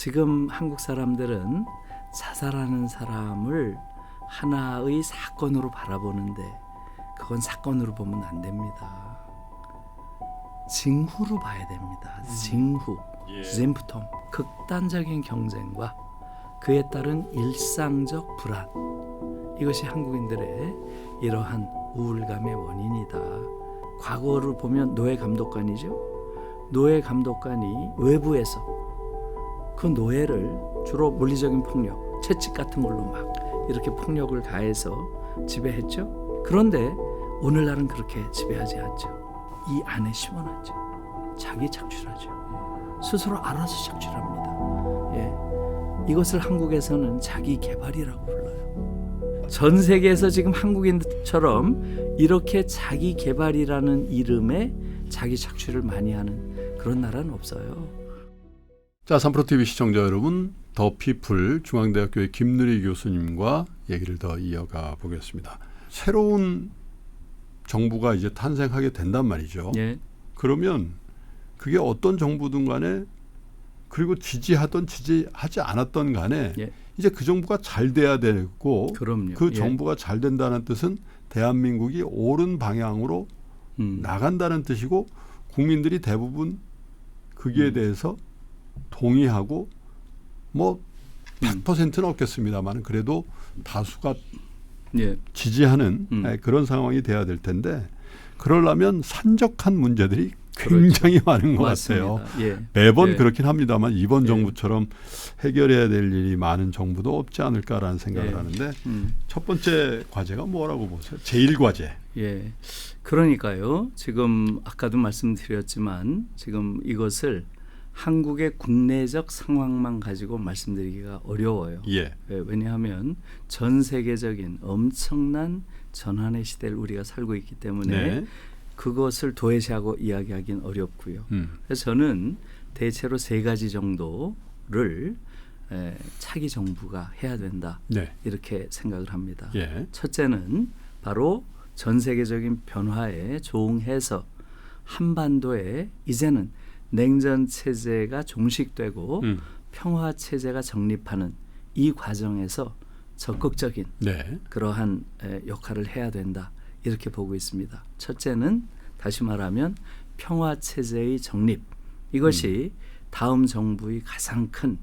지금 한국 사람들은 자살하는 사람을 하나의 사건으로 바라보는데 그건 사건으로 보면 안 됩니다. 징후로 봐야 됩니다. 징후, 심프톰, 극단적인 경쟁과 그에 따른 일상적 불안, 이것이 한국인들의 이러한 우울감의 원인이다. 과거를 보면 노예 감독관이죠. 노예 감독관이 외부에서 그 노예를 주로 물리적인 폭력, 채찍 같은 걸로 막 이렇게 폭력을 가해서 지배했죠. 그런데 오늘날은 그렇게 지배하지 않죠. 이 안에 심어놨죠. 자기 착취하죠. 스스로 알아서 착취합니다. 이것을 한국에서는 자기 개발이라고 불러요. 전 세계에서 지금 한국인처럼 이렇게 자기 개발이라는 이름에 자기 착취를 많이 하는 그런 나라는 없어요. 자, 3프로TV 시청자 여러분, 더 피플 중앙대학교의 김누리 교수님과 얘기를 더 이어가 보겠습니다. 새로운 정부가 이제 탄생하게 된단 말이죠. 예. 그러면 그게 어떤 정부든 간에, 그리고 지지하던 지지하지 않았던 간에 예. 이제 그 정부가 잘 돼야 되고, 그럼요. 그 예. 정부가 잘 된다는 뜻은 대한민국이 옳은 방향으로 나간다는 뜻이고, 국민들이 대부분 거기에 대해서 동의하고, 뭐 100%는 없겠습니다만 그래도 다수가 예. 지지하는 그런 상황이 돼야 될 텐데, 그러려면 산적한 문제들이 굉장히 많은 것 맞습니다. 같아요. 예. 매번 예. 그렇긴 합니다만 이번 예. 정부처럼 해결해야 될 일이 많은 정부도 없지 않을까라는 생각을 예. 하는데, 첫 번째 과제가 뭐라고 보세요? 제1과제. 예. 그러니까요. 지금 아까도 말씀드렸지만 지금 이것을 한국의 국내적 상황만 가지고 말씀드리기가 어려워요. 예. 왜냐하면 전 세계적인 엄청난 전환의 시대를 우리가 살고 있기 때문에 네. 그것을 도외시하고 이야기하기는 어렵고요. 그래서 저는 대체로 세 가지 정도를 차기 정부가 해야 된다. 네. 이렇게 생각을 합니다. 예. 첫째는 바로 전 세계적인 변화에 조응해서 한반도에 이제는 냉전 체제가 종식되고 평화 체제가 정립하는 이 과정에서 적극적인 네. 그러한 역할을 해야 된다. 이렇게 보고 있습니다. 첫째는 다시 말하면 평화 체제의 정립. 이것이 다음 정부의 가장 큰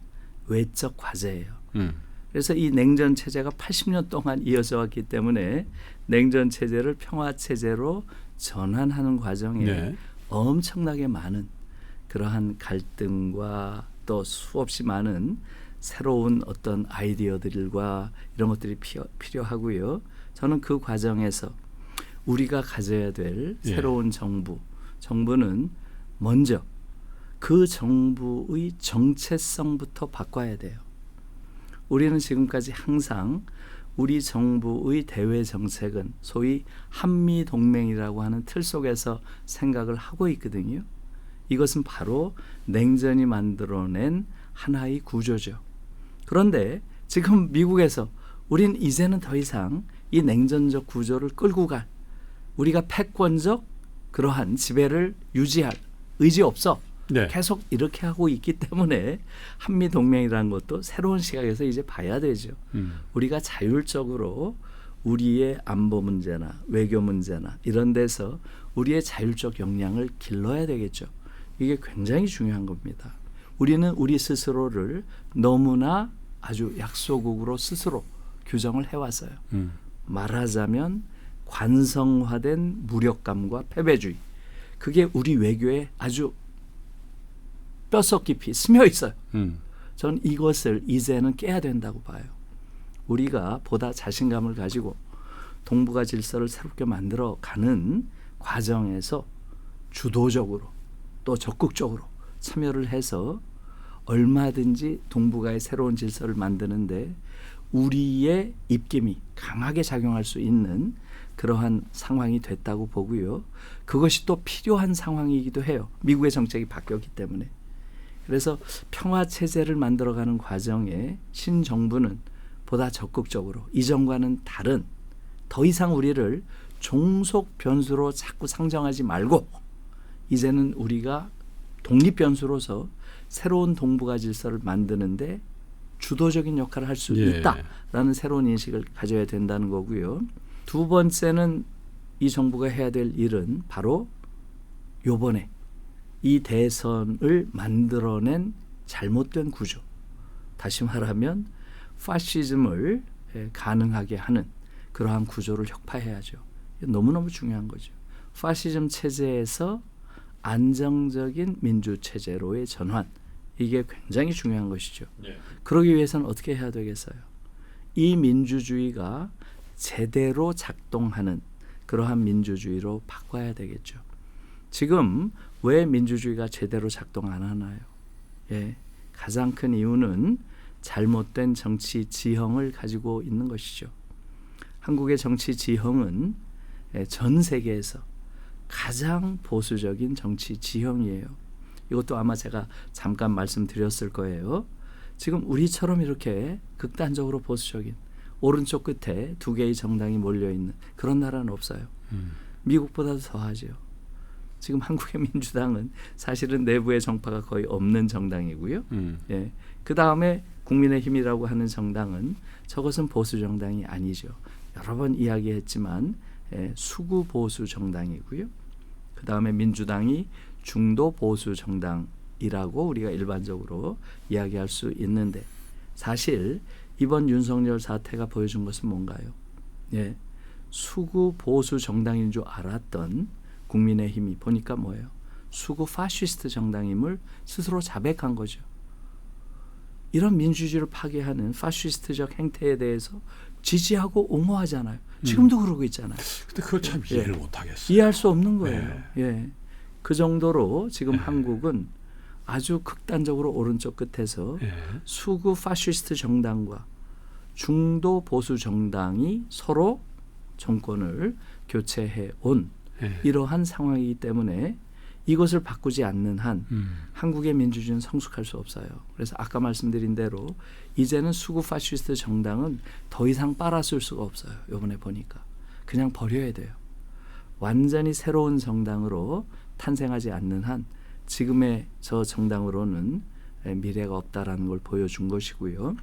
외적 과제예요. 그래서 이 냉전 체제가 80년 동안 이어져 왔기 때문에 냉전 체제를 평화 체제로 전환하는 과정에 네. 엄청나게 많은 그러한 갈등과 또 수없이 많은 새로운 어떤 아이디어들과 이런 것들이 필요하고요. 저는 그 과정에서 우리가 가져야 될 새로운 정부는 먼저 그 정부의 정체성부터 바꿔야 돼요. 우리는 지금까지 항상 우리 정부의 대외 정책은 소위 한미동맹이라고 하는 틀 속에서 생각을 하고 있거든요. 이것은 바로 냉전이 만들어낸 하나의 구조죠. 그런데 지금 미국에서 우린 이제는 더 이상 이 냉전적 구조를 끌고 갈, 우리가 패권적 그러한 지배를 유지할 의지 없어. 네. 계속 이렇게 하고 있기 때문에 한미동맹이라는 것도 새로운 시각에서 이제 봐야 되죠. 우리가 자율적으로 우리의 안보 문제나 외교 문제나 이런 데서 우리의 자율적 역량을 길러야 되겠죠. 이게 굉장히 중요한 겁니다. 우리는 우리 스스로를 너무나 아주 약소국으로 스스로 규정을 해왔어요. 말하자면 관성화된 무력감과 패배주의. 그게 우리 외교에 아주 뼛속 깊이 스며 있어요. 저는 이것을 이제는 깨야 된다고 봐요. 우리가 보다 자신감을 가지고 동북아 질서를 새롭게 만들어가는 과정에서 주도적으로 또 적극적으로 참여를 해서 얼마든지 동북아의 새로운 질서를 만드는데 우리의 입김이 강하게 작용할 수 있는 그러한 상황이 됐다고 보고요. 그것이 또 필요한 상황이기도 해요. 미국의 정책이 바뀌었기 때문에. 그래서 평화체제를 만들어가는 과정에 신정부는 보다 적극적으로 이전과는 다른 더 이상 우리를 종속 변수로 자꾸 상정하지 말고 이제는 우리가 독립 변수로서 새로운 동북아 질서를 만드는데 주도적인 역할을 할 수 예. 있다라는 새로운 인식을 가져야 된다는 거고요. 두 번째는 이 정부가 해야 될 일은 바로 요번에 이 대선을 만들어낸 잘못된 구조, 다시 말하면 파시즘을 가능하게 하는 그러한 구조를 혁파해야죠. 너무너무 중요한 거죠. 파시즘 체제에서 안정적인 민주 체제로의 전환, 이게 굉장히 중요한 것이죠. 네. 그러기 위해서는 어떻게 해야 되겠어요? 이 민주주의가 제대로 작동하는 그러한 민주주의로 바꿔야 되겠죠. 지금 왜 민주주의가 제대로 작동 안 하나요? 예, 가장 큰 이유는 잘못된 정치 지형을 가지고 있는 것이죠. 한국의 정치 지형은 전 세계에서 가장 보수적인 정치 지형이에요. 이것도 아마 제가 잠깐 말씀드렸을 거예요. 지금 우리처럼 이렇게 극단적으로 보수적인 오른쪽 끝에 두 개의 정당이 몰려있는 그런 나라는 없어요. 미국보다도 더하죠. 지금 한국의 민주당은 사실은 내부의 정파가 거의 없는 정당이고요. 예. 그 다음에 국민의힘이라고 하는 정당은 저것은 보수 정당이 아니죠. 여러 번 이야기했지만 수구 보수 정당이고요. 그 다음에 민주당이 중도 보수 정당이라고 우리가 일반적으로 이야기할 수 있는데 사실 이번 윤석열 사태가 보여준 것은 뭔가요? 예, 수구 보수 정당인 줄 알았던 국민의힘이 보니까 뭐예요? 수구 파시스트 정당임을 스스로 자백한 거죠. 이런 민주주의를 파괴하는 파시스트적 행태에 대해서 지지하고 옹호하잖아요. 지금도 그러고 있잖아요. 근데 그걸 참 이해를 못 하겠어요. 이해할 수 없는 거예요. 예. 그 정도로 지금 한국은 아주 극단적으로 오른쪽 끝에서 수구 파시스트 정당과 중도 보수 정당이 서로 정권을 교체해 온 이러한 상황이기 때문에 이것을 바꾸지 않는 한 한국의 민주주의는 성숙할 수 없어요. 그래서 아까 말씀드린 대로 이제는 수구 파시스트 정당은 더 이상 빨아쓸 수가 없어요. 이번에 보니까. 그냥 버려야 돼요. 완전히 새로운 정당으로 탄생하지 않는 한 지금의 저 정당으로는 미래가 없다라는 걸 보여준 것이고요.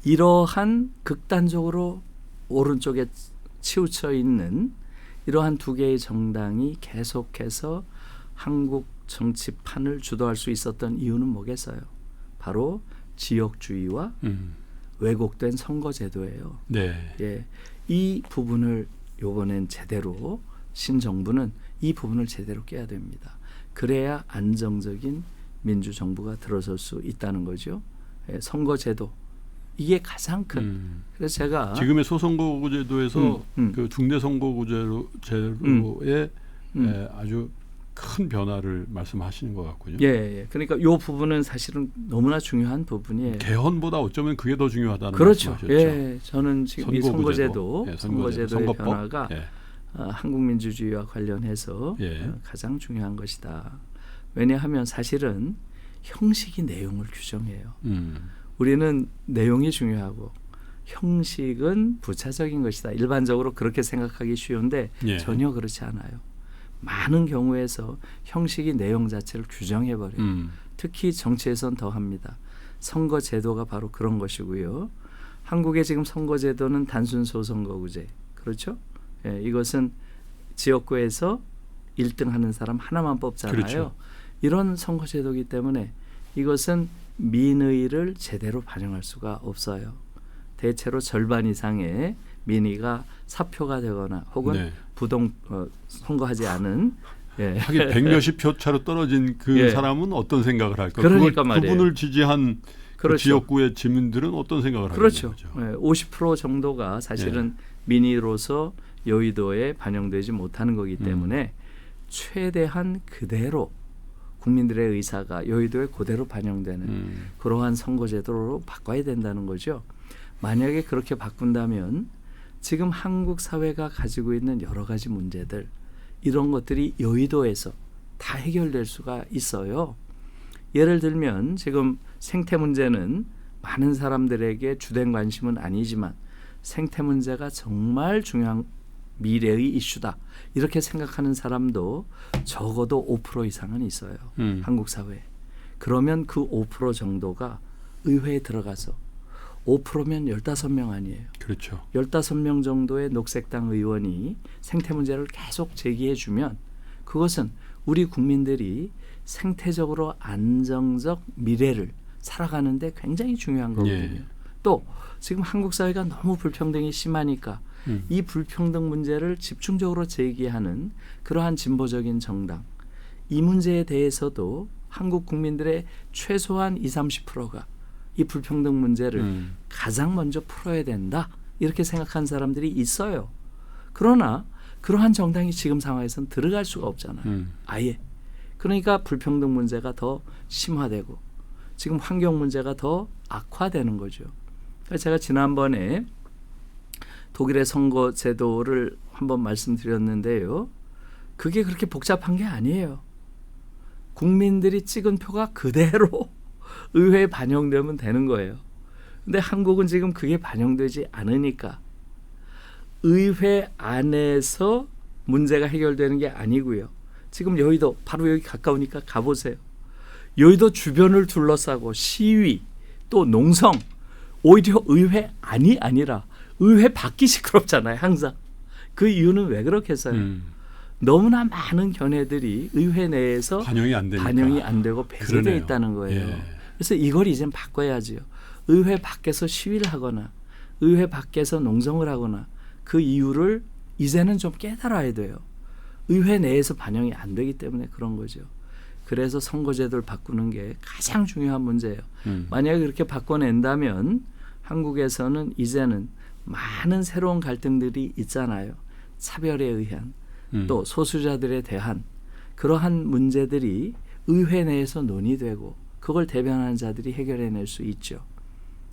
이러한 극단적으로 오른쪽에 치우쳐 있는 이러한 두 개의 정당이 계속해서 한국 정치판을 주도할 수 있었던 이유는 뭐겠어요? 바로 지역주의와 왜곡된 선거제도예요. 네. 예, 이 부분을 이번엔 제대로 신정부는 이 부분을 제대로 깨야 됩니다. 그래야 안정적인 민주정부가 들어설 수 있다는 거죠. 예, 선거제도 이게 가장 큰. 그래서 제가 지금의 소선거구제도에서 그 중대선거구제도의 아주 큰 변화를 말씀하시는 것 같군요. 예. 그러니까 이 부분은 사실은 너무나 중요한 부분이에요. 개헌보다 어쩌면 그게 더 중요하다는 그렇죠. 말씀하셨죠. 예, 저는 지금 이 선거제도의 선거법? 변화가 한국 민주주의와 관련해서 가장 중요한 것이다. 왜냐하면 사실은 형식이 내용을 규정해요. 우리는 내용이 중요하고 형식은 부차적인 것이다. 일반적으로 그렇게 생각하기 쉬운데 전혀 그렇지 않아요. 많은 경우에서 형식이 내용 자체를 규정해버려요. 특히 정치에선 더합니다. 선거제도가 바로 그런 것이고요. 한국의 지금 선거제도는 단순 소선거구제. 그렇죠? 예, 이것은 지역구에서 1등 하는 사람 하나만 뽑잖아요. 그렇죠. 이런 선거제도이기 때문에 이것은 민의를 제대로 반영할 수가 없어요. 대체로 절반 이상의 민의가 사표가 되거나 혹은 선거하지 않은 하긴 100몇십 표 차로 떨어진 그 사람은 어떤 생각을 할까? 그러니까 말이에요. 그분을 지지한 그렇죠. 그 지역구의 지민들은 어떤 생각을 하는 거죠? 거죠? 50% 정도가 사실은 민의로서 여의도에 반영되지 못하는 거기 때문에 최대한 그대로 국민들의 의사가 여의도에 그대로 반영되는 그러한 선거제도로 바꿔야 된다는 거죠. 만약에 그렇게 바꾼다면 지금 한국 사회가 가지고 있는 여러 가지 문제들 이런 것들이 여의도에서 다 해결될 수가 있어요. 예를 들면 지금 생태 문제는 많은 사람들에게 주된 관심은 아니지만 생태 문제가 정말 중요한 미래의 이슈다. 이렇게 생각하는 사람도 적어도 5% 이상은 있어요. 한국 사회에. 그러면 그 5% 정도가 의회에 들어가서 5%면 15명 아니에요. 그렇죠. 15명 정도의 녹색당 의원이 생태 문제를 계속 제기해 주면 그것은 우리 국민들이 생태적으로 안정적 미래를 살아가는데 굉장히 중요한 거거든요. 예. 또 지금 한국 사회가 너무 불평등이 심하니까 이 불평등 문제를 집중적으로 제기하는 그러한 진보적인 정당, 이 문제에 대해서도 한국 국민들의 최소한 20-30%가 이 불평등 문제를 가장 먼저 풀어야 된다 이렇게 생각하는 사람들이 있어요. 그러나 그러한 정당이 지금 상황에서는 들어갈 수가 없잖아요. 아예. 그러니까 불평등 문제가 더 심화되고 지금 환경 문제가 더 악화되는 거죠. 그래서 제가 지난번에 독일의 선거 제도를 한번 말씀드렸는데요. 그게 그렇게 복잡한 게 아니에요. 국민들이 찍은 표가 그대로 의회에 반영되면 되는 거예요. 근데 한국은 지금 그게 반영되지 않으니까 의회 안에서 문제가 해결되는 게 아니고요. 지금 여의도 바로 여기 가까우니까 가보세요. 여의도 주변을 둘러싸고 시위 또 농성 오히려 의회 안이 아니라 의회 밖이 시끄럽잖아요. 항상. 그 이유는 왜 그렇겠어요? 너무나 많은 견해들이 의회 내에서 반영이 안 되니까. 반영이 안 되고 배제되어 있다는 거예요. 예. 그래서 이걸 이젠 바꿔야지요. 의회 밖에서 시위를 하거나 의회 밖에서 농성을 하거나 그 이유를 이제는 좀 깨달아야 돼요. 의회 내에서 반영이 안 되기 때문에 그런 거죠. 그래서 선거제도를 바꾸는 게 가장 중요한 문제예요. 만약에 그렇게 바꿔낸다면 한국에서는 이제는 많은 새로운 갈등들이 있잖아요. 차별에 의한 또 소수자들에 대한 그러한 문제들이 의회 내에서 논의되고 그걸 대변하는 자들이 해결해낼 수 있죠.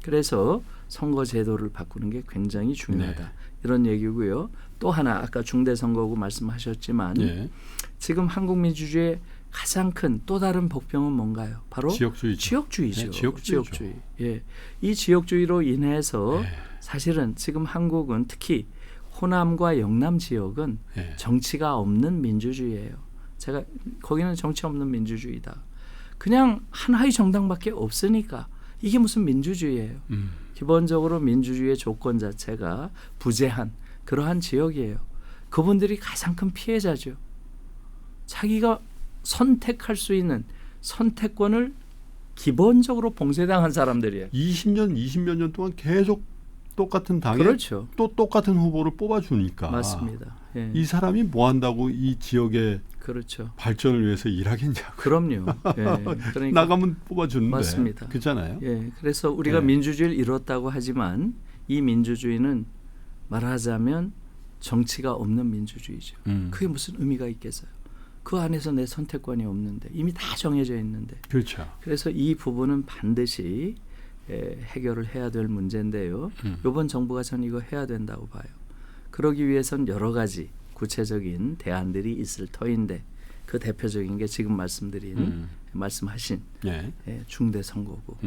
그래서 선거제도를 바꾸는 게 굉장히 중요하다. 네. 이런 얘기고요. 또 하나 아까 중대선거구 말씀하셨지만 예. 지금 한국 민주주의의 가장 큰 또 다른 복병은 뭔가요? 바로 지역주의죠. 지역주의죠. 네, 지역주의죠. 지역주의. 예. 이 지역주의로 인해서 네. 사실은 지금 한국은 특히 호남과 영남 지역은 네. 정치가 없는 민주주의예요. 제가 거기는 정치 없는 민주주의다. 그냥 하나의 정당밖에 없으니까 이게 무슨 민주주의예요. 기본적으로 민주주의의 조건 자체가 부재한 그러한 지역이에요. 그분들이 가장 큰 피해자죠. 자기가 선택할 수 있는 선택권을 기본적으로 봉쇄당한 사람들이에요. 20몇 년 동안 계속 똑같은 당에 그렇죠. 또 똑같은 후보를 뽑아주니까 맞습니다. 예. 이 사람이 뭐 한다고 이 지역의 그렇죠. 발전을 위해서 일하겠냐고. 그럼요. 예. 그러니까 나가면 뽑아주는데. 맞습니다. 그렇잖아요. 예. 그래서 우리가 네. 민주주의를 이뤘다고 하지만 이 민주주의는 말하자면 정치가 없는 민주주의죠. 그게 무슨 의미가 있겠어요. 그 안에서 내 선택권이 없는데 이미 다 정해져 있는데. 그렇죠. 그래서 이 부분은 반드시 해결을 해야 될 문제인데요. 이번 정부가 전 이거 해야 된다고 봐요. 그러기 위해선 여러 가지 구체적인 대안들이 있을 터인데 그 대표적인 게 지금 말씀하신 예. 중대 선거구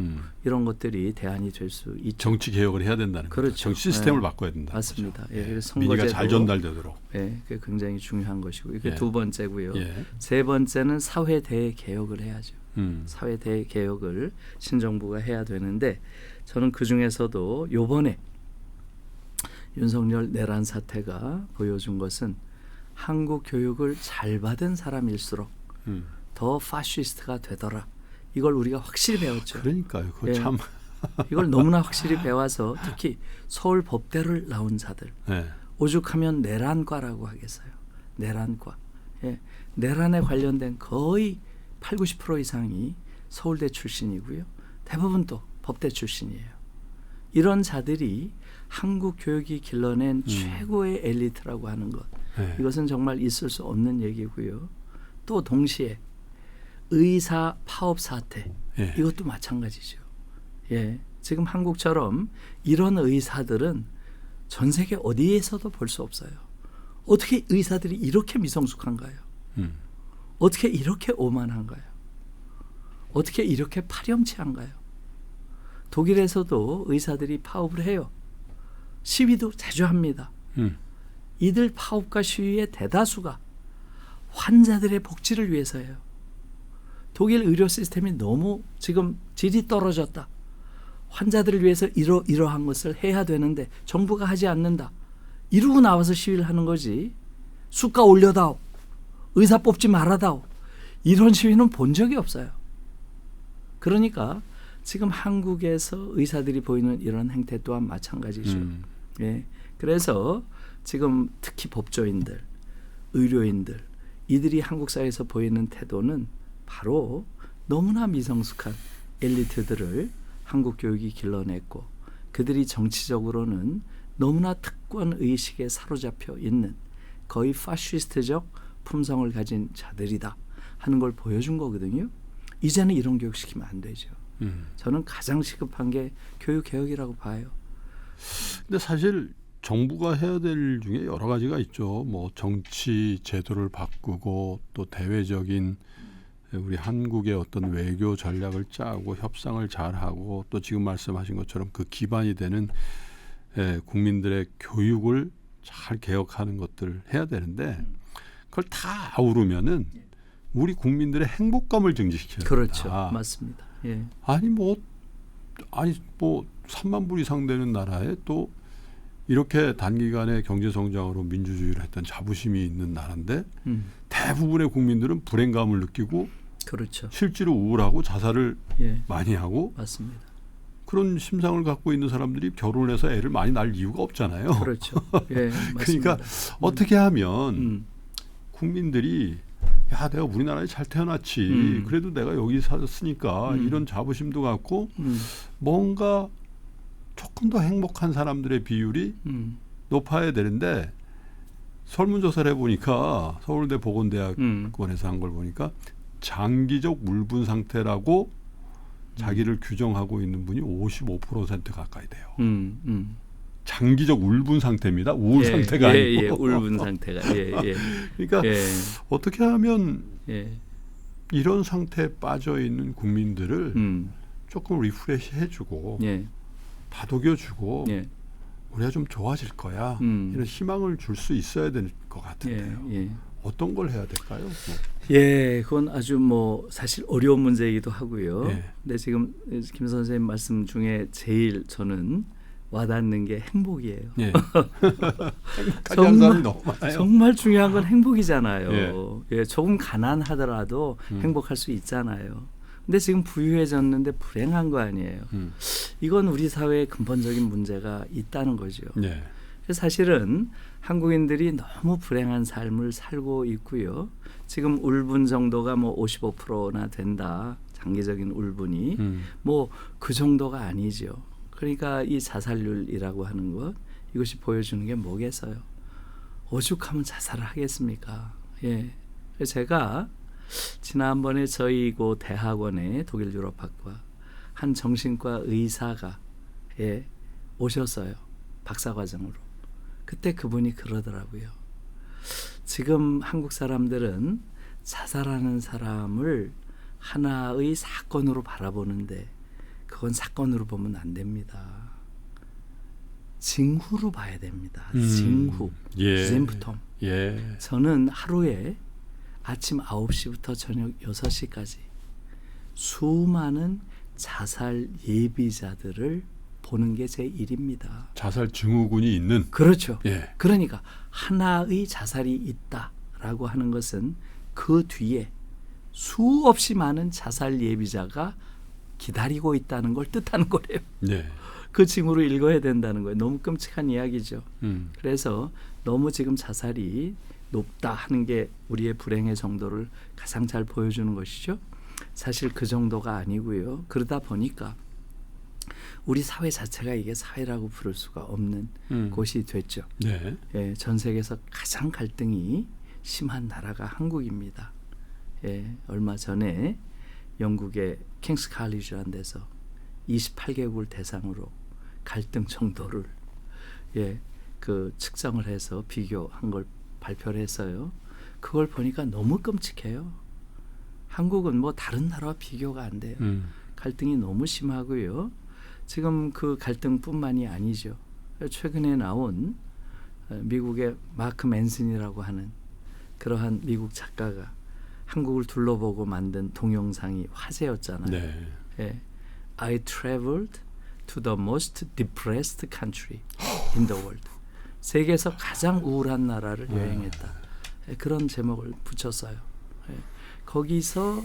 이런 것들이 대안이 될 수 있죠. 정치 개혁을 해야 된다는 거죠. 그렇죠. 정치 시스템을 네. 바꿔야 된다. 맞습니다. 거죠. 예, 그래서 민의가 선거제도 잘 전달되도록. 그게 굉장히 중요한 것이고 이게 예. 두 번째고요. 예. 세 번째는 사회 대의 개혁을 해야죠. 사회 대의 개혁을 신정부가 해야 되는데 저는 그 중에서도 요번에 윤석열 내란 사태가 보여준 것은 한국 교육을 잘 받은 사람일수록 더 파시스트가 되더라. 이걸 우리가 확실히 배웠죠. 그러니까요. 그거 예. 참. 이걸 너무나 확실히 배워서 특히 서울 법대를 나온 자들 예. 오죽하면 내란과라고 하겠어요. 내란과. 예. 내란에 관련된 거의 80-90% 이상이 서울대 출신이고요. 대부분 또 법대 출신이에요. 이런 자들이 한국 교육이 길러낸 최고의 엘리트라고 하는 것. 예. 이것은 정말 있을 수 없는 얘기고요. 또 동시에 의사 파업 사태. 예. 이것도 마찬가지죠. 예. 지금 한국처럼 이런 의사들은 전 세계 어디에서도 볼 수 없어요. 어떻게 의사들이 이렇게 미성숙한가요? 어떻게 이렇게 오만한가요? 어떻게 이렇게 파렴치한가요? 독일에서도 의사들이 파업을 해요. 시위도 자주 합니다. 이들 파업과 시위의 대다수가 환자들의 복지를 위해서예요. 독일 의료 시스템이 너무 지금 질이 떨어졌다. 환자들을 위해서 이러한 것을 해야 되는데 정부가 하지 않는다. 이러고 나와서 시위를 하는 거지. 수가 올려다오. 의사 뽑지 말아다오. 이런 시위는 본 적이 없어요. 그러니까 지금 한국에서 의사들이 보이는 이런 행태 또한 마찬가지죠. 예. 그래서 지금 특히 법조인들, 의료인들 이들이 한국 사회에서 보이는 태도는 바로 너무나 미성숙한 엘리트들을 한국 교육이 길러냈고 그들이 정치적으로는 너무나 특권 의식에 사로잡혀 있는 거의 파시스트적 품성을 가진 자들이다 하는 걸 보여준 거거든요. 이제는 이런 교육 시키면 안 되죠. 저는 가장 시급한 게 교육개혁이라고 봐요. 근데 사실 정부가 해야 될 일 중에 여러 가지가 있죠. 뭐 정치 제도를 바꾸고 또 대외적인 우리 한국의 어떤 외교 전략을 짜고 협상을 잘하고 또 지금 말씀하신 것처럼 그 기반이 되는 국민들의 교육을 잘 개혁하는 것들을 해야 되는데 그걸 다 아우르면은 우리 국민들의 행복감을 증진시켜야 된다. 그렇죠. 맞습니다. 예. 아니 뭐 3만 불 이상 되는 나라에 또 이렇게 단기간에 경제 성장으로 민주주의를 했던 자부심이 있는 나라인데 대부분의 국민들은 불행감을 느끼고 그렇죠. 실제로 우울하고 자살을 예. 많이 하고 맞습니다. 그런 심상을 갖고 있는 사람들이 결혼을 해서 애를 많이 낳을 이유가 없잖아요. 그렇죠. 예, 맞습니다. 그러니까 어떻게 하면 국민들이 야 내가 우리나라에 잘 태어났지 그래도 내가 여기 살았으니까 이런 자부심도 갖고 뭔가 조금 더 행복한 사람들의 비율이 높아야 되는데 설문조사를 해보니까 서울대 보건대학원에서 한 걸 보니까 장기적 울분 상태라고 자기를 규정하고 있는 분이 55% 가까이 돼요. 장기적 울분 상태입니다. 우울 상태가 아니고. 예, 울분 상태가. 그러니까 어떻게 하면 이런 상태에 빠져 있는 국민들을 조금 리프레시 해주고 다독여주고 우리가 좀 좋아질 거야. 이런 희망을 줄 수 있어야 될 것 같은데요. 어떤 걸 해야 될까요? 예, 그건 아주 사실 어려운 문제이기도 하고요. 근데 지금 김 선생님 말씀 중에 제일 저는 와닿는 게 행복이에요. 정말 중요한 건 행복이잖아요. 조금 가난하더라도 행복할 수 있잖아요. 근데 지금 부유해졌는데 불행한 거 아니에요. 이건 우리 사회에 근본적인 문제가 있다는 거죠. 그래서 사실은 한국인들이 너무 불행한 삶을 살고 있고요. 지금 울분 정도가 55%나 된다. 장기적인 울분이 그 정도가 아니죠. 그러니까 이 자살률이라고 하는 것 이것이 보여주는 게 뭐겠어요? 오죽하면 자살을 하겠습니까? 예. 그래서 제가 지난번에 저희 그 대학원에 독일 유럽학과 한 정신과 의사가 오셨어요. 박사과정으로. 그때 그분이 그러더라고요. 지금 한국 사람들은 자살하는 사람을 하나의 사건으로 바라보는데 그건 사건으로 보면 안 됩니다. 징후로 봐야 됩니다. 징후. 심프톰. 저는 하루에 아침 9시부터 저녁 6시까지 수많은 자살 예비자들을 보는 게 제 일입니다. 자살 증후군이 있는? 그렇죠. 그러니까 하나의 자살이 있다라고 하는 것은 그 뒤에 수없이 많은 자살 예비자가 기다리고 있다는 걸 뜻하는 거래요. 그 징후로 읽어야 된다는 거예요. 너무 끔찍한 이야기죠. 그래서 너무 지금 자살이 높다 하는 게 우리의 불행의 정도를 가장 잘 보여주는 것이죠. 사실 그 정도가 아니고요. 그러다 보니까 우리 사회 자체가 이게 사회라고 부를 수가 없는 곳이 됐죠. 전 세계에서 가장 갈등이 심한 나라가 한국입니다. 얼마 전에 영국의 킹스 칼리지라는 데서 28개국을 대상으로 갈등 정도를 그 측정을 해서 비교한 걸 발표를 했어요. 그걸 보니까 너무 끔찍해요. 한국은 다른 나라와 비교가 안 돼요. 갈등이 너무 심하고요. 지금 그 갈등뿐만이 아니죠. 최근에 나온 미국의 마크 맨슨이라고 하는 그러한 미국 작가가 한국을 둘러보고 만든 동영상이 화제였잖아요. 네. 예. I traveled to the most depressed country in the world. 세계에서 가장 우울한 나라를 여행했다. 예, 그런 제목을 붙였어요. 예. 거기서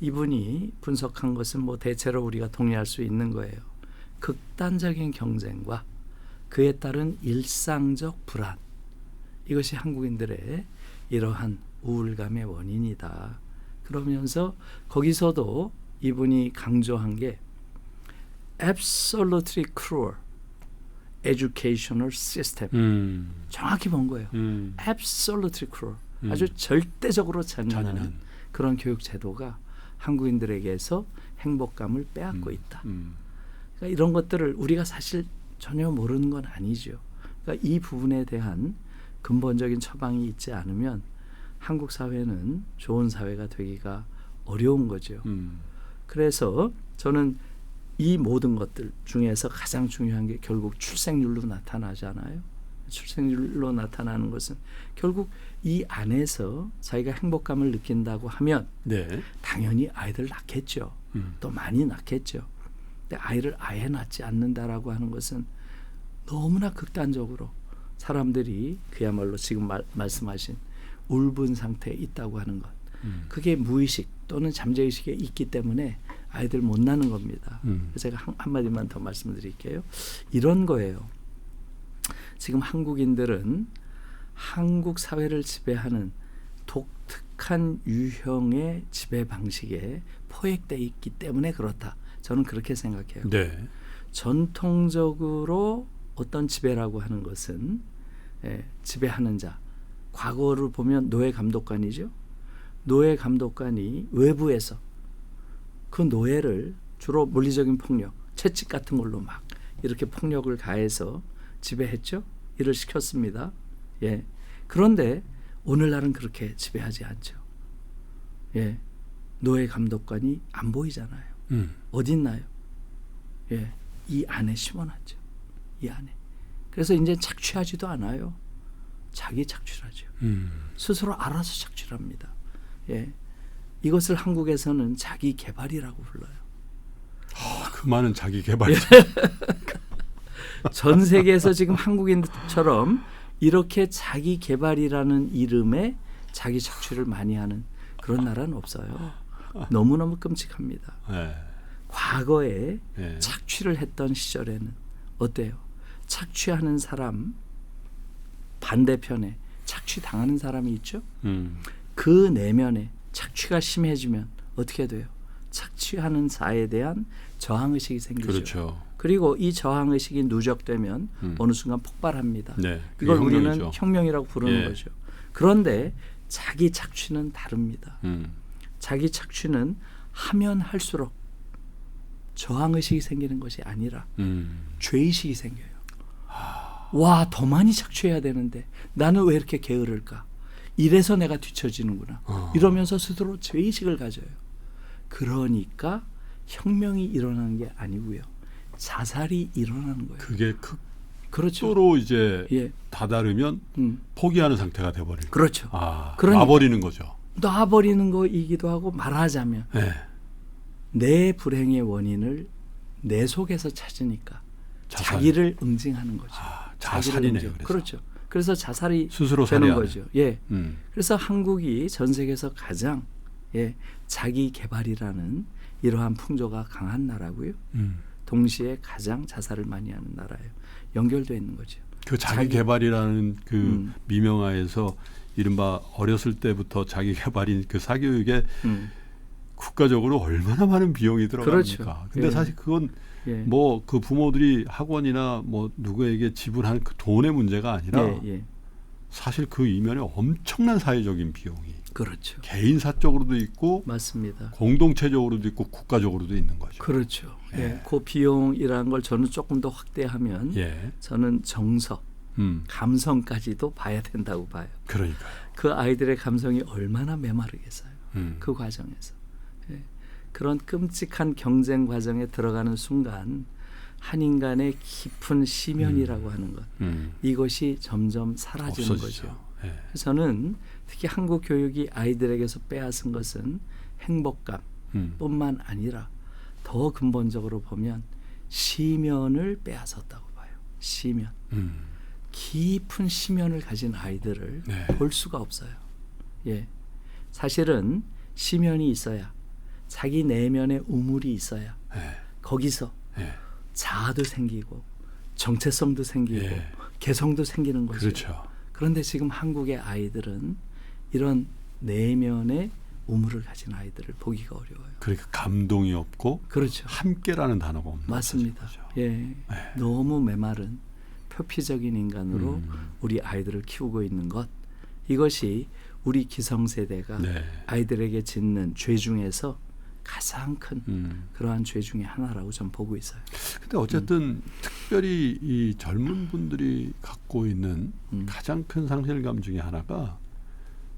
이분이 분석한 것은 뭐 대체로 우리가 동의할 수 있는 거예요. 극단적인 경쟁과 그에 따른 일상적 불안. 이것이 한국인들의 이러한 우울감의 원인이다. 그러면서 거기서도 이분이 강조한 게 absolutely cruel educational system. 정확히 본 거예요. absolutely cruel. 아주 절대적으로 잔인한 그런 교육 제도가 한국인들에게서 행복감을 빼앗고 있다. 그러니까 이런 것들을 우리가 사실 전혀 모르는 건 아니죠. 그러니까 이 부분에 대한 근본적인 처방이 있지 않으면 한국 사회는 좋은 사회가 되기가 어려운 거죠. 그래서 저는 이 모든 것들 중에서 가장 중요한 게 결국 출생률로 나타나잖아요. 출생률로 나타나는 것은 결국 이 안에서 자기가 행복감을 느낀다고 하면 네. 당연히 아이들 낳겠죠. 또 많이 낳겠죠. 근데 아이를 아예 낳지 않는다라고 하는 것은 너무나 극단적으로 사람들이 그야말로 지금 말씀하신 울분 상태에 있다고 하는 것. 그게 무의식 또는 잠재의식에 있기 때문에 아이들 못 낳는 겁니다. 그래서 제가 한마디만 더 말씀드릴게요. 이런 거예요. 지금 한국인들은 한국 사회를 지배하는 독특한 유형의 지배 방식에 포획되어 있기 때문에 그렇다. 저는 그렇게 생각해요. 네. 전통적으로 어떤 지배라고 하는 것은 지배하는 자. 과거를 보면 노예 감독관이죠. 노예 감독관이 외부에서 그 노예를 주로 물리적인 폭력, 채찍 같은 걸로 막 이렇게 폭력을 가해서 지배했죠. 일을 시켰습니다. 예. 그런데 오늘날은 그렇게 지배하지 않죠. 예. 노예 감독관이 안 보이잖아요. 어디 있나요? 예. 이 안에 심어놨죠. 이 안에. 그래서 이제 착취하지도 않아요. 자기 착취하죠. 스스로 알아서 착취합니다. 예. 이것을 한국에서는 자기 개발이라고 불러요. 그 많은 자기 개발. 전 세계에서 지금 한국인처럼 이렇게 자기 개발이라는 이름에 자기 착취를 많이 하는 그런 나라는 없어요. 너무너무 끔찍합니다. 네. 과거에 네. 착취를 했던 시절에는 어때요? 착취하는 사람 반대편에 착취당하는 사람이 있죠. 그 내면에 착취가 심해지면 어떻게 돼요? 착취하는 자에 대한 저항의식이 생기죠. 그렇죠. 그리고 이 저항의식이 누적되면 어느 순간 폭발합니다. 네, 이걸 우리는 혁명이죠. 혁명이라고 부르는 예. 거죠. 그런데 자기 착취는 다릅니다. 자기 착취는 하면 할수록 저항의식이 생기는 것이 아니라 죄의식이 생겨요. 와, 더 많이 착취해야 되는데 나는 왜 이렇게 게으를까? 이래서 내가 뒤처지는구나. 이러면서 스스로 죄의식을 가져요. 그러니까 혁명이 일어나는 게 아니고요. 자살이 일어나는 거예요. 그게 그렇죠. 극도로 이제 예. 다다르면 포기하는 상태가 돼버리는. 그렇죠. 그러니까 놔버리는 거죠. 놔버리는 거이기도 하고 말하자면 네. 내 불행의 원인을 내 속에서 찾으니까 자살. 자기를 응징하는 거죠. 자살이네요. 그렇죠. 그래서 자살이 스스로 되는 살해하네. 거죠. 예. 그래서 한국이 전 세계에서 가장 자기 개발이라는 이러한 풍조가 강한 나라고요. 동시에 가장 자살을 많이 하는 나라예요. 연결되어 있는 거죠. 그 자기 개발이라는 그 미명하에서 이른바 어렸을 때부터 자기 개발인 그 사교육에 국가적으로 얼마나 많은 비용이 들어갑니까? 그렇죠. 근데 예. 사실 그건 예. 뭐 그 부모들이 학원이나 뭐 누구에게 지불하는 그 돈의 문제가 아니라 사실 그 이면에 엄청난 사회적인 비용이 그렇죠. 개인 사적으로도 있고 맞습니다. 공동체적으로도 있고 국가적으로도 있는 거죠. 그렇죠. 예. 그 비용이라는 걸 저는 조금 더 확대하면 예. 저는 정서, 감성까지도 봐야 된다고 봐요. 그러니까요. 그 아이들의 감성이 얼마나 메마르겠어요. 그 과정에서. 예. 그런 끔찍한 경쟁 과정에 들어가는 순간 한 인간의 깊은 심연이라고 하는 것, 이것이 점점 사라지는 없어지죠. 거죠. 예. 저는 특히 한국 교육이 아이들에게서 빼앗은 것은 행복감뿐만 아니라 더 근본적으로 보면 시면을 빼앗았다고 봐요. 시면. 깊은 시면을 가진 아이들을 네. 볼 수가 없어요. 예. 사실은 시면이 있어야, 자기 내면에 우물이 있어야 예. 거기서 예. 자아도 생기고 정체성도 생기고 예. 개성도 생기는 거죠. 그렇죠. 그런데 지금 한국의 아이들은 이런 내면의 우물을 가진 아이들을 보기가 어려워요. 그러니까 감동이 없고 그렇죠. 함께라는 단어가 없는 맞습니다. 거죠. 예. 너무 메마른 표피적인 인간으로 우리 아이들을 키우고 있는 것, 이것이 우리 기성세대가 네. 아이들에게 짓는 죄 중에서 가장 큰 그러한 죄 중에 하나라고 전 보고 있어요. 근데 어쨌든 특별히 이 젊은 분들이 갖고 있는 가장 큰 상실감 중에 하나가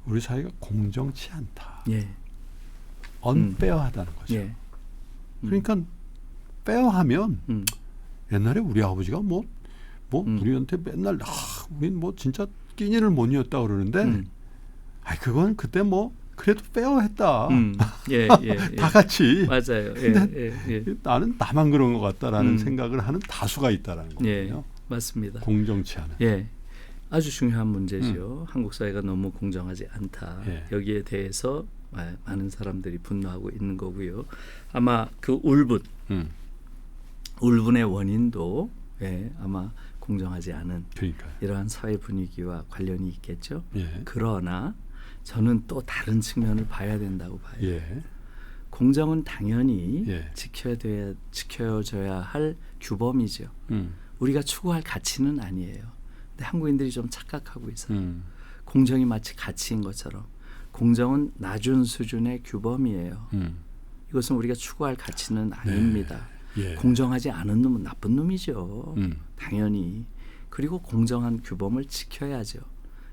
우리 사회가 공정치 않다. 예. 언페어하다는 거죠. 예. 그러니까 페어하면 옛날에 우리 아버지가 뭐 우리한테 맨날 우린 뭐 진짜 끼니를 못 이었다 그러는데 그건 그때 뭐 그래도 페어했다. 예, 예, 예. 다 같이. 맞아요. 근데 나는 나만 그런 것 같다라는 생각을 하는 다수가 있다라는 거거든요. 예, 맞습니다. 공정치 않은. 예, 아주 중요한 문제죠. 한국 사회가 너무 공정하지 않다. 예. 여기에 대해서 많은 사람들이 분노하고 있는 거고요. 아마 그 울분의 원인도 아마 공정하지 않은 그러니까. 이러한 사회 분위기와 관련이 있겠죠. 예. 그러나 저는 또 다른 측면을 봐야 된다고 봐요. 예. 공정은 당연히 예. 지켜져야 할 규범이죠. 우리가 추구할 가치는 아니에요. 근데 한국인들이 좀 착각하고 있어요. 공정이 마치 가치인 것처럼. 공정은 낮은 수준의 규범이에요. 이것은 우리가 추구할 가치는 아닙니다. 예. 공정하지 않은 놈은 나쁜 놈이죠. 당연히. 그리고 공정한 규범을 지켜야죠.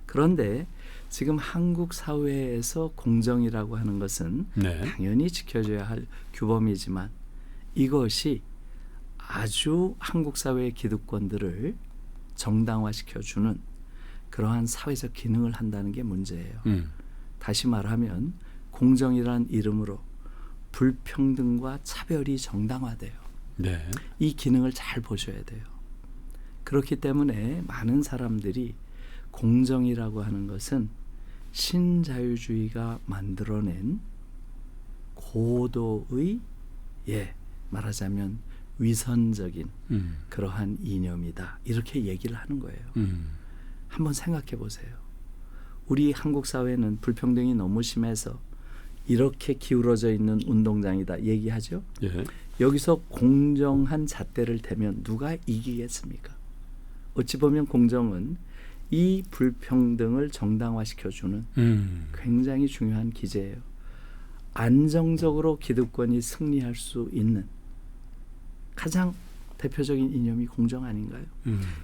그런데 지금 한국 사회에서 공정이라고 하는 것은 네. 당연히 지켜져야 할 규범이지만 이것이 아주 한국 사회의 기득권들을 정당화시켜주는 그러한 사회적 기능을 한다는 게 문제예요. 다시 말하면 공정이라는 이름으로 불평등과 차별이 정당화돼요. 네. 이 기능을 잘 보셔야 돼요. 그렇기 때문에 많은 사람들이 공정이라고 하는 것은 신자유주의가 만들어낸 고도의 말하자면 위선적인 그러한 이념이다. 이렇게 얘기를 하는 거예요. 한번 생각해 보세요. 우리 한국 사회는 불평등이 너무 심해서 이렇게 기울어져 있는 운동장이다 얘기하죠. 예. 여기서 공정한 잣대를 대면 누가 이기겠습니까? 어찌 보면 공정은 이 불평등을 정당화시켜주는 굉장히 중요한 기제예요. 안정적으로 기득권이 승리할 수 있는 가장 대표적인 이념이 공정 아닌가요?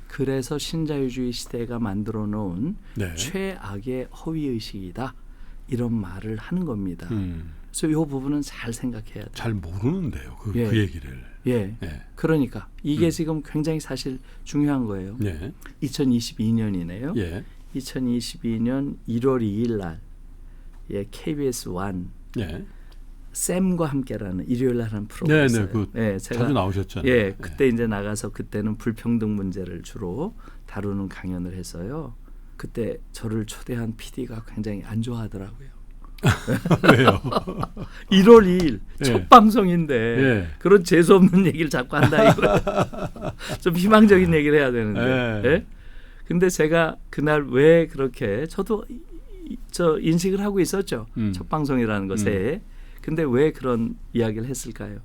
그래서 신자유주의 시대가 만들어 놓은 네. 최악의 허위의식이다. 이런 말을 하는 겁니다. 그래서 이 부분은 잘 생각해야 돼요. 잘 모르는데요. 그 예. 얘기를. 예. 예. 그러니까 이게 지금 굉장히 사실 중요한 거예요. 예. 2022년이네요. 예. 2022년 1월 2일 날 KBS 1 예. 쌤과 함께라는 일요일 날 한 프로그램 네, 있어요. 네, 제가 자주 나오셨잖아요. 예, 그때 이제 나가서 그때는 불평등 문제를 주로 다루는 강연을 해서요. 그때 저를 초대한 PD가 굉장히 안 좋아하더라고요. 왜요? 1월 2일 예. 첫 방송인데 예. 그런 재수 없는 얘기를 자꾸 한다 이거. 좀 희망적인 얘기를 해야 되는데. 예. 예? 근데 제가 그날 왜 그렇게 저도 저 인식을 하고 있었죠. 첫 방송이라는 것에. 근데 왜 그런 이야기를 했을까요?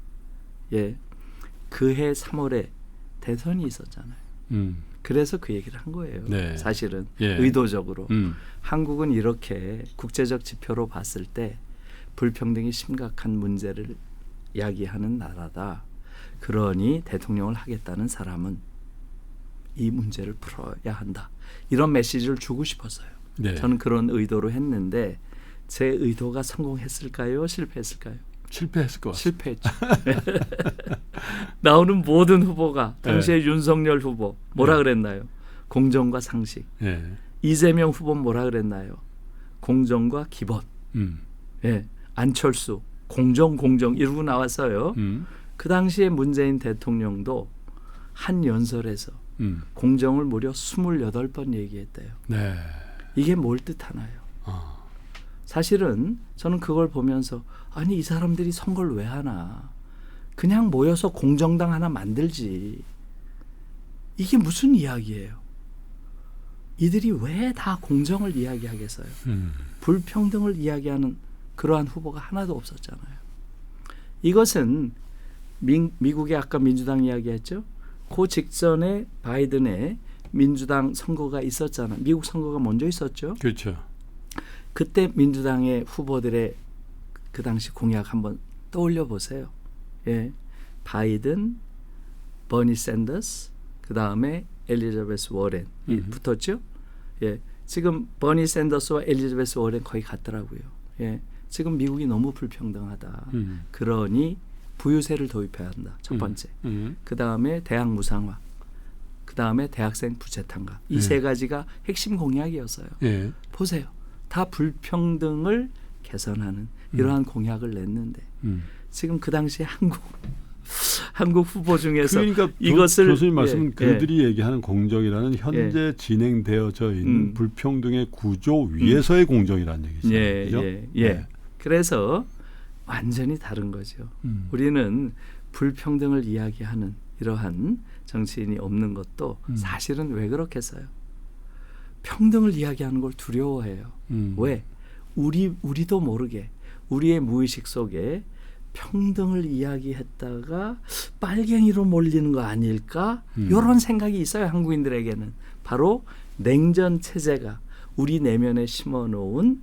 예. 그해 3월에 대선이 있었잖아요. 그래서 그 얘기를 한 거예요. 네. 사실은 예. 의도적으로. 한국은 이렇게 국제적 지표로 봤을 때 불평등이 심각한 문제를 야기하는 나라다. 그러니 대통령을 하겠다는 사람은 이 문제를 풀어야 한다. 이런 메시지를 주고 싶었어요. 네. 저는 그런 의도로 했는데 제 의도가 성공했을까요? 실패했을까요? 실패했을 것 같습니다. 실패했죠. 나오는 모든 후보가 당시에 윤석열 후보 뭐라 그랬나요? 공정과 상식. 예. 이재명 후보는 뭐라 그랬나요? 공정과 기본. 예. 안철수 공정 이러고 나왔어요. 그 당시에 문재인 대통령도 한 연설에서 공정을 무려 28번 얘기했대요. 네. 이게 뭘 뜻하나요? 사실은 저는 그걸 보면서 아니 이 사람들이 선거를 왜 하나? 그냥 모여서 공정당 하나 만들지. 이게 무슨 이야기예요? 이들이 왜 다 공정을 이야기하겠어요? 불평등을 이야기하는 그러한 후보가 하나도 없었잖아요. 이것은 미국의 아까 민주당 이야기했죠. 그 직전에 바이든의 민주당 선거가 있었잖아요. 미국 선거가 먼저 있었죠. 그렇죠. 그때 민주당의 후보들의 그 당시 공약 한번 떠올려 보세요. 예, 바이든, 버니 샌더스, 그 다음에 엘리자베스 워렌이 붙었죠. 예, 지금 버니 샌더스와 엘리자베스 워렌 거의 같더라고요. 예, 지금 미국이 너무 불평등하다. 그러니 부유세를 도입해야 한다. 첫 번째. 그 다음에 대학 무상화. 그 다음에 대학생 부채 탕감. 이 세 가지가 핵심 공약이었어요. 예. 보세요. 다 불평등을 개선하는 이러한 공약을 냈는데 지금 그 당시 한국 후보 중에서 그러니까 이것을 교수님 말씀은 그들이 얘기하는 공정이라는 현재 진행되어져 있는 불평등의 구조 위에서의 공정이라는 얘기죠. 그렇죠? 그래서 완전히 다른 거죠. 우리는 불평등을 이야기하는 이러한 정치인이 없는 것도 사실은 왜 그렇겠어요? 평등을 이야기하는 걸 두려워해요. 왜? 우리도 모르게 우리의 무의식 속에 평등을 이야기했다가 빨갱이로 몰리는 거 아닐까? 이런 생각이 있어요. 한국인들에게는. 바로 냉전 체제가 우리 내면에 심어놓은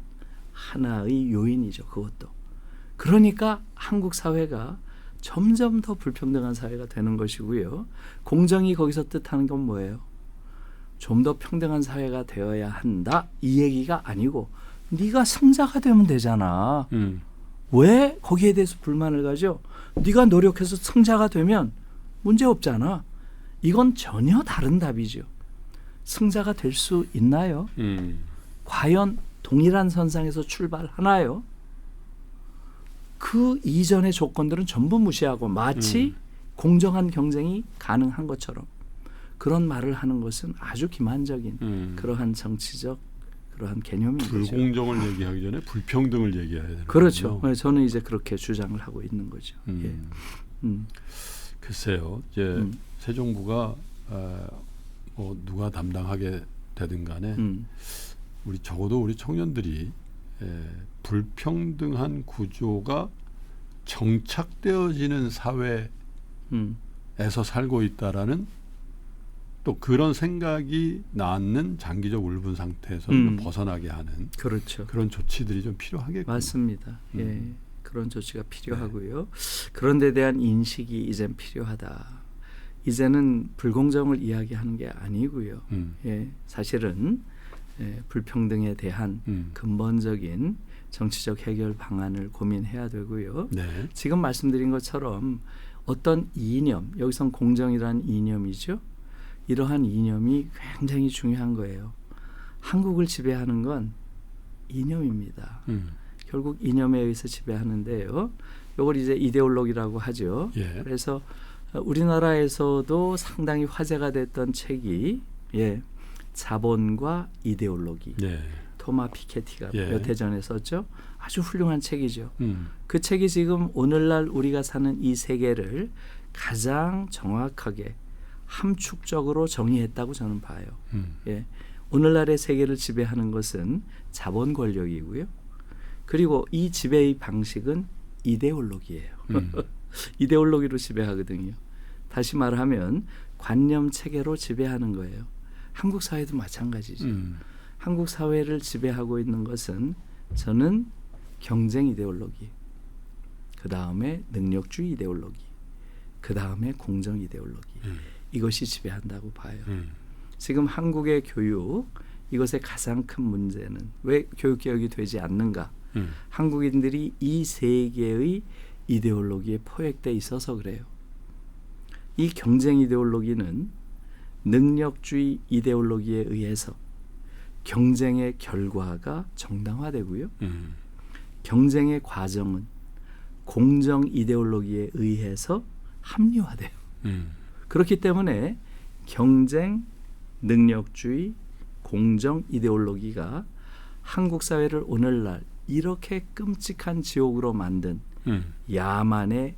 하나의 요인이죠. 그것도. 그러니까 한국 사회가 점점 더 불평등한 사회가 되는 것이고요. 공정이 거기서 뜻하는 건 뭐예요? 좀 더 평등한 사회가 되어야 한다. 이 얘기가 아니고 네가 승자가 되면 되잖아. 왜 거기에 대해서 불만을 가져? 네가 노력해서 승자가 되면 문제없잖아. 이건 전혀 다른 답이죠. 승자가 될 수 있나요? 과연 동일한 선상에서 출발하나요? 그 이전의 조건들은 전부 무시하고 마치 공정한 경쟁이 가능한 것처럼 그런 말을 하는 것은 아주 기만적인 그러한 정치적 그러한 개념인 거죠. 불공정을 얘기하기 전에 불평등을 얘기해야 되는 그렇죠. 거군요. 저는 이제 그렇게 주장을 하고 있는 거죠. 예. 글쎄요. 이제 새 정부가 뭐 누가 담당하게 되든 간에 우리 적어도 우리 청년들이 불평등한 구조가 정착되어지는 사회에서 살고 있다라는 또 그런 생각이 낳는 장기적 울분 상태에서 벗어나게 하는 그렇죠. 그런 조치들이 좀 필요하겠군요. 맞습니다. 예, 그런 조치가 필요하고요. 그런 데 대한 인식이 이젠 필요하다. 이제는 불공정을 이야기하는 게 아니고요. 예, 사실은 불평등에 대한 근본적인 정치적 해결 방안을 고민해야 되고요. 네. 지금 말씀드린 것처럼 어떤 이념, 여기선 공정이라는 이념이죠. 이러한 이념이 굉장히 중요한 거예요. 한국을 지배하는 건 이념입니다. 결국 이념에 의해서 지배하는데요. 이걸 이제 이데올로기라고 하죠. 예. 그래서 우리나라에서도 상당히 화제가 됐던 책이 자본과 이데올로기. 예. 토마 피케티가 몇 해 전에 썼죠. 아주 훌륭한 책이죠. 그 책이 지금 오늘날 우리가 사는 이 세계를 가장 정확하게 함축적으로 정의했다고 저는 봐요. 예. 오늘날의 세계를 지배하는 것은 자본 권력이고요. 그리고 이 지배의 방식은 이데올로기예요. 이데올로기로 지배하거든요. 다시 말하면 관념 체계로 지배하는 거예요. 한국 사회도 마찬가지죠. 한국 사회를 지배하고 있는 것은 저는 경쟁 이데올로기, 그 다음에 능력주의 이데올로기, 그 다음에 공정 이데올로기. 이것이 지배한다고 봐요. 지금 한국의 교육, 이것의 가장 큰 문제는 왜 교육개혁이 되지 않는가? 한국인들이 이 세 개의 이데올로기에 포획돼 있어서 그래요. 이 경쟁 이데올로기는 능력주의 이데올로기에 의해서 경쟁의 결과가 정당화되고요. 경쟁의 과정은 공정 이데올로기에 의해서 합리화돼요. 그렇기 때문에 경쟁, 능력주의, 공정 이데올로기가 한국 사회를 오늘날 이렇게 끔찍한 지옥으로 만든 야만의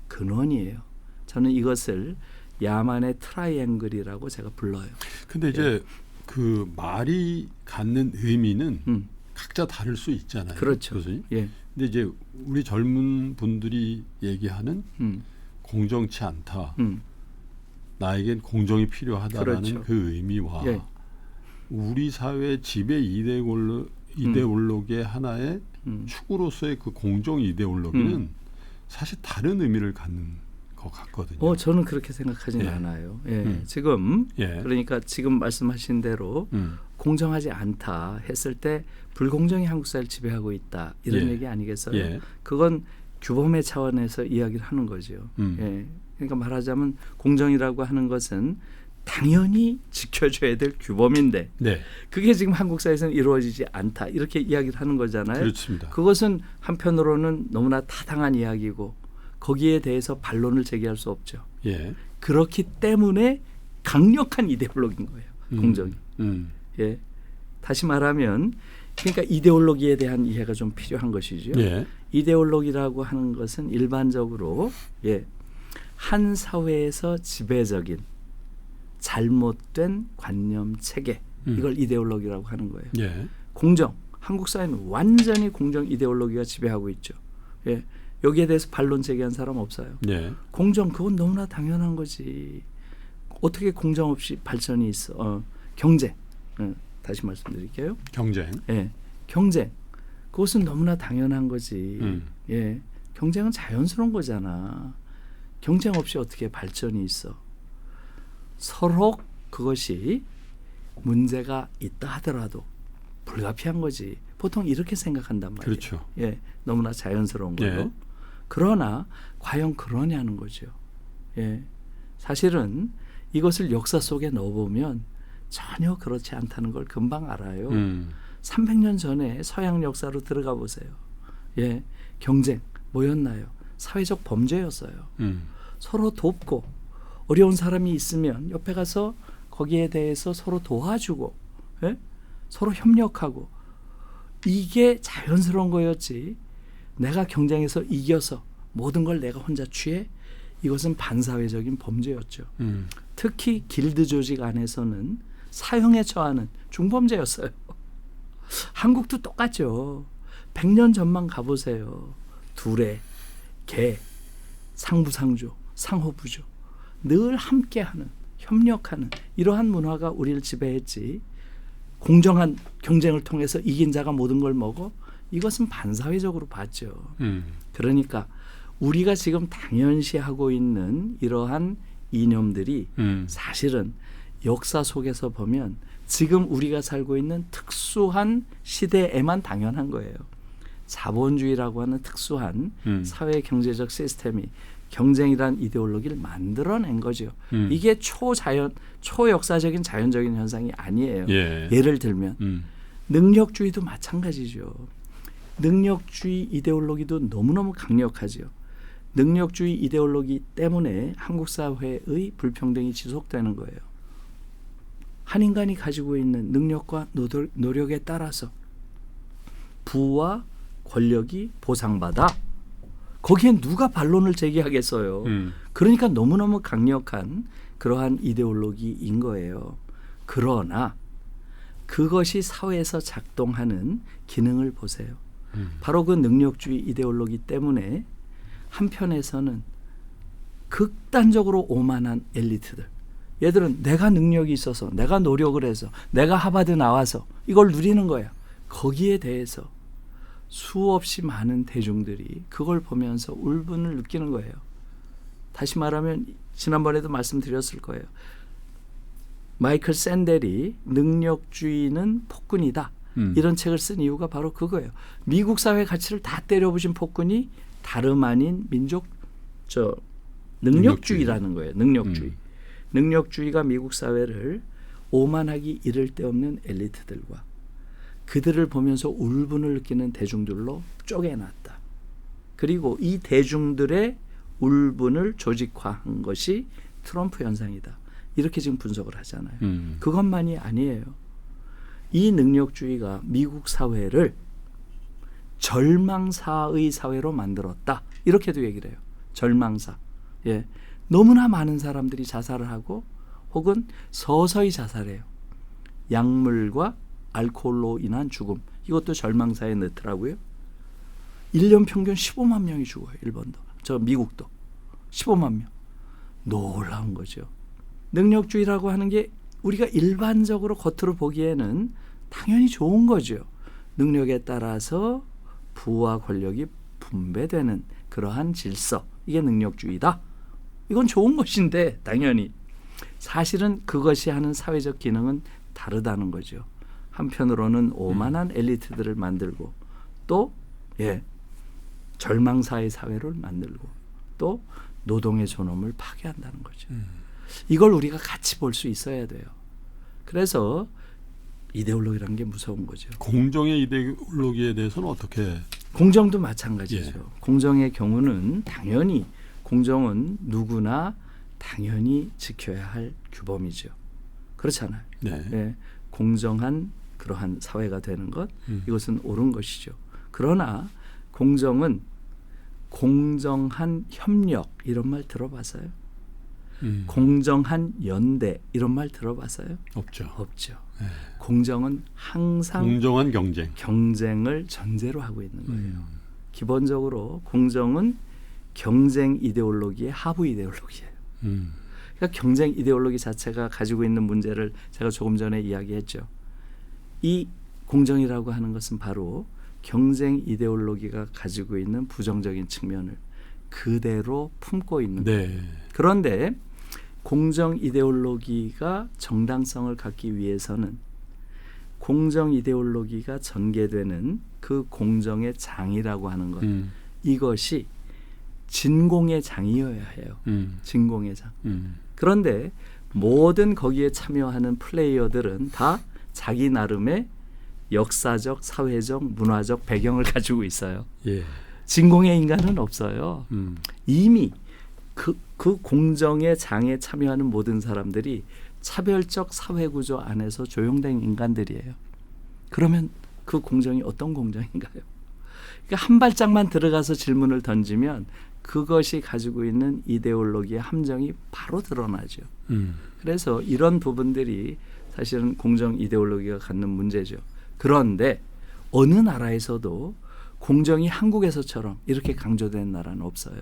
근원이에요. 저는 이것을 야만의 트라이앵글이라고 제가 불러요. 근데 이제 그 말이 갖는 의미는 각자 다를 수 있잖아요. 그렇죠. 교수님. 예. 근데 이제 우리 젊은 분들이 얘기하는 공정치 않다. 나에겐 공정이 필요하다라는 그렇죠. 그 의미와 예. 우리 사회 지배 이데올로기의 하나의 축으로서의 그 공정 이데올로기는 사실 다른 의미를 갖는 것 같거든요. 저는 그렇게 생각하지는 예. 않아요. 예. 지금 예. 그러니까 지금 말씀하신 대로 공정하지 않다 했을 때 불공정이 한국 사회를 지배하고 있다 이런 예. 얘기 아니겠어요? 예. 그건 규범의 차원에서 이야기를 하는 거죠. 예. 그러니까 말하자면 공정이라고 하는 것은 당연히 지켜줘야 될 규범인데 네. 그게 지금 한국 사회에서는 이루어지지 않다 이렇게 이야기를 하는 거잖아요. 그렇습니다. 그것은 한편으로는 너무나 타당한 이야기고 거기에 대해서 반론을 제기할 수 없죠. 예. 그렇기 때문에 강력한 이데올로기인 거예요. 공정이. 예. 다시 말하면 그러니까 이데올로기에 대한 이해가 좀 필요한 것이죠. 예. 이데올로기라고 하는 것은 일반적으로 한 사회에서 지배적인 잘못된 관념 체계 이걸 이데올로기라고 하는 거예요. 예. 공정. 한국 사회는 완전히 공정 이데올로기가 지배하고 있죠. 예. 여기에 대해서 반론 제기한 사람 없어요. 예. 공정 그건 너무나 당연한 거지. 어떻게 공정 없이 발전이 있어. 경쟁. 다시 말씀드릴게요. 경쟁. 예. 경쟁. 그것은 너무나 당연한 거지. 예. 경쟁은 자연스러운 거잖아. 경쟁 없이 어떻게 발전이 있어. 서로 그것이 문제가 있다 하더라도 불가피한 거지. 보통 이렇게 생각한단 말이에요. 그렇죠. 예, 너무나 자연스러운 걸로. 예. 그러나 과연 그러냐는 거죠. 예, 사실은 이것을 역사 속에 넣어보면 전혀 그렇지 않다는 걸 금방 알아요. 300년 전에 서양 역사로 들어가 보세요. 예, 경쟁 뭐였나요? 사회적 범죄였어요. 서로 돕고 어려운 사람이 있으면 옆에 가서 거기에 대해서 서로 도와주고 예? 서로 협력하고 이게 자연스러운 거였지. 내가 경쟁에서 이겨서 모든 걸 내가 혼자 취해? 이것은 반사회적인 범죄였죠. 특히 길드 조직 안에서는 사형에 처하는 중범죄였어요. 한국도 똑같죠. 100년 전만 가보세요. 두레, 개, 상부상조, 상호부조 늘 함께하는 협력하는 이러한 문화가 우리를 지배했지. 공정한 경쟁을 통해서 이긴 자가 모든 걸 먹어? 이것은 반사회적으로 봤죠. 그러니까 우리가 지금 당연시하고 있는 이러한 이념들이 사실은 역사 속에서 보면 지금 우리가 살고 있는 특수한 시대에만 당연한 거예요. 자본주의라고 하는 특수한 사회 경제적 시스템이 경쟁이란 이데올로기를 만들어낸 거죠. 이게 초역사적인 자연적인 현상이 아니에요. 예. 예를 들면 능력주의도 마찬가지죠. 능력주의 이데올로기도 너무너무 강력하죠. 능력주의 이데올로기 때문에 한국 사회의 불평등이 지속되는 거예요. 한 인간이 가지고 있는 능력과 노력에 따라서 부와 권력이 보상받아. 거기엔 누가 반론을 제기하겠어요. 그러니까 너무너무 강력한 그러한 이데올로기인 거예요. 그러나 그것이 사회에서 작동하는 기능을 보세요. 바로 그 능력주의 이데올로기 때문에 한편에서는 극단적으로 오만한 엘리트들. 얘들은 내가 능력이 있어서 내가 노력을 해서 내가 하버드 나와서 이걸 누리는 거야. 거기에 대해서 수없이 많은 대중들이 그걸 보면서 울분을 느끼는 거예요. 다시 말하면 지난번에도 말씀드렸을 거예요. 마이클 샌델이 능력주의는 폭군이다. 이런 책을 쓴 이유가 바로 그거예요. 미국 사회 가치를 다 때려부신 폭군이 다름 아닌 능력주의라는 거예요. 능력주의. 능력주의가 미국 사회를 오만하기 이를 데 없는 엘리트들과 그들을 보면서 울분을 느끼는 대중들로 쪼개놨다. 그리고 이 대중들의 울분을 조직화한 것이 트럼프 현상이다. 이렇게 지금 분석을 하잖아요. 그것만이 아니에요. 이 능력주의가 미국 사회를 절망사의 사회로 만들었다. 이렇게도 얘기를 해요. 절망사. 예. 너무나 많은 사람들이 자살을 하고 혹은 서서히 자살해요. 약물과 알코올로 인한 죽음. 이것도 절망사에 넣더라고요. 1년 평균 15만 명이 죽어요. 일본도. 미국도. 15만 명. 놀라운 거죠. 능력주의라고 하는 게 우리가 일반적으로 겉으로 보기에는 당연히 좋은 거죠. 능력에 따라서 부와 권력이 분배되는 그러한 질서. 이게 능력주의다. 이건 좋은 것인데 당연히. 사실은 그것이 하는 사회적 기능은 다르다는 거죠. 한편으로는 오만한 엘리트들을 만들고 또 절망사의 사회를 만들고 또 노동의 존엄을 파괴한다는 거죠. 이걸 우리가 같이 볼 수 있어야 돼요. 그래서 이데올로기라는 게 무서운 거죠. 공정의 이데올로기에 대해서는 어떻게? 공정도 마찬가지죠. 공정의 경우는 당연히 공정은 누구나 당연히 지켜야 할 규범이죠. 그렇잖아요. 네. 공정한 그러한 사회가 되는 것 이것은 옳은 것이죠. 그러나 공정은 공정한 협력 이런 말 들어봤어요? 공정한 연대 이런 말 들어봤어요? 없죠. 네. 공정은 항상 공정한 경쟁을 전제로 하고 있는 거예요. 기본적으로 공정은 경쟁 이데올로기의 하부 이데올로기예요. 그러니까 경쟁 이데올로기 자체가 가지고 있는 문제를 제가 조금 전에 이야기했죠. 이 공정이라고 하는 것은 바로 경쟁 이데올로기가 가지고 있는 부정적인 측면을 그대로 품고 있는 거예요. 그런데 공정 이데올로기가 정당성을 갖기 위해서는 공정 이데올로기가 전개되는 그 공정의 장이라고 하는 것 이것이 진공의 장이어야 해요. 진공의 장. 그런데 모든 거기에 참여하는 플레이어들은 다 자기 나름의 역사적, 사회적, 문화적 배경을 가지고 있어요. 진공의 인간은 없어요. 이미 그 공정의 장에 참여하는 모든 사람들이 차별적 사회구조 안에서 조용된 인간들이에요. 그러면 그 공정이 어떤 공정인가요? 그러니까 한 발짝만 들어가서 질문을 던지면 그것이 가지고 있는 이데올로기의 함정이 바로 드러나죠. 그래서 이런 부분들이 사실은 공정 이데올로기가 갖는 문제죠. 그런데 어느 나라에서도 공정이 한국에서처럼 이렇게 강조된 나라는 없어요.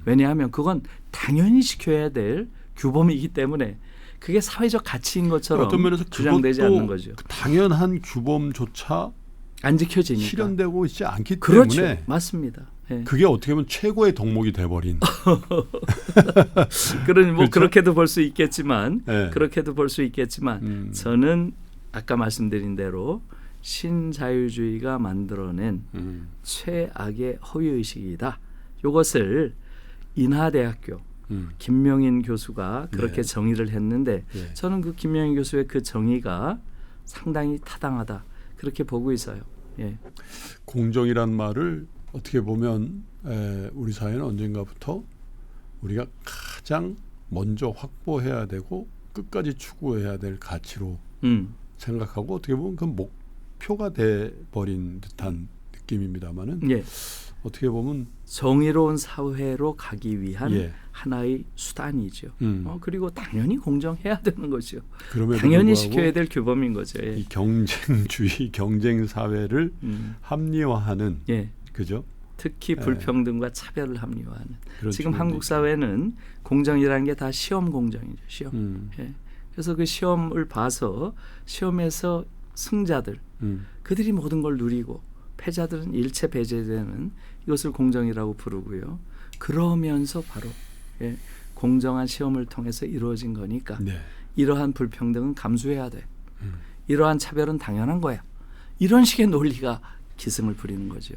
왜냐하면 그건 당연히 지켜야 될 규범이기 때문에 그게 사회적 가치인 것처럼 어떤 면에서 주장되지 않는 거죠. 당연한 규범조차 안 지켜지니까. 실현되고 있지 않기 그렇죠. 때문에 맞습니다. 그게 어떻게 보면 최고의 덕목이 돼버린. 그러니 뭐 그렇죠? 그렇게도 볼 수 있겠지만 저는 아까 말씀드린 대로 신자유주의가 만들어낸 최악의 허위의식이다. 이것을 인하대학교 김명인 교수가 그렇게 정의를 했는데 저는 그 김명인 교수의 그 정의가 상당히 타당하다. 그렇게 보고 있어요. 공정이란 말을 어떻게 보면 우리 사회는 언젠가부터 우리가 가장 먼저 확보해야 되고 끝까지 추구해야 될 가치로 생각하고 어떻게 보면 그 목표가 돼버린 듯한 느낌입니다만은 어떻게 보면 정의로운 사회로 가기 위한 하나의 수단이죠. 그리고 당연히 공정해야 되는 거죠. 당연히 지켜야 될 규범인 거죠. 이 경쟁주의, 경쟁 사회를 합리화하는, 그죠? 특히 불평등과 차별을 합리화하는. 지금 한국 사회는 공정이라는 게 다 시험 공정이죠. 시험. 그래서 그 시험을 봐서 시험에서 승자들, 그들이 모든 걸 누리고 패자들은 일체 배제되는 이것을 공정이라고 부르고요. 그러면서 바로 공정한 시험을 통해서 이루어진 거니까 이러한 불평등은 감수해야 돼. 이러한 차별은 당연한 거야. 이런 식의 논리가 기승을 부리는 거죠.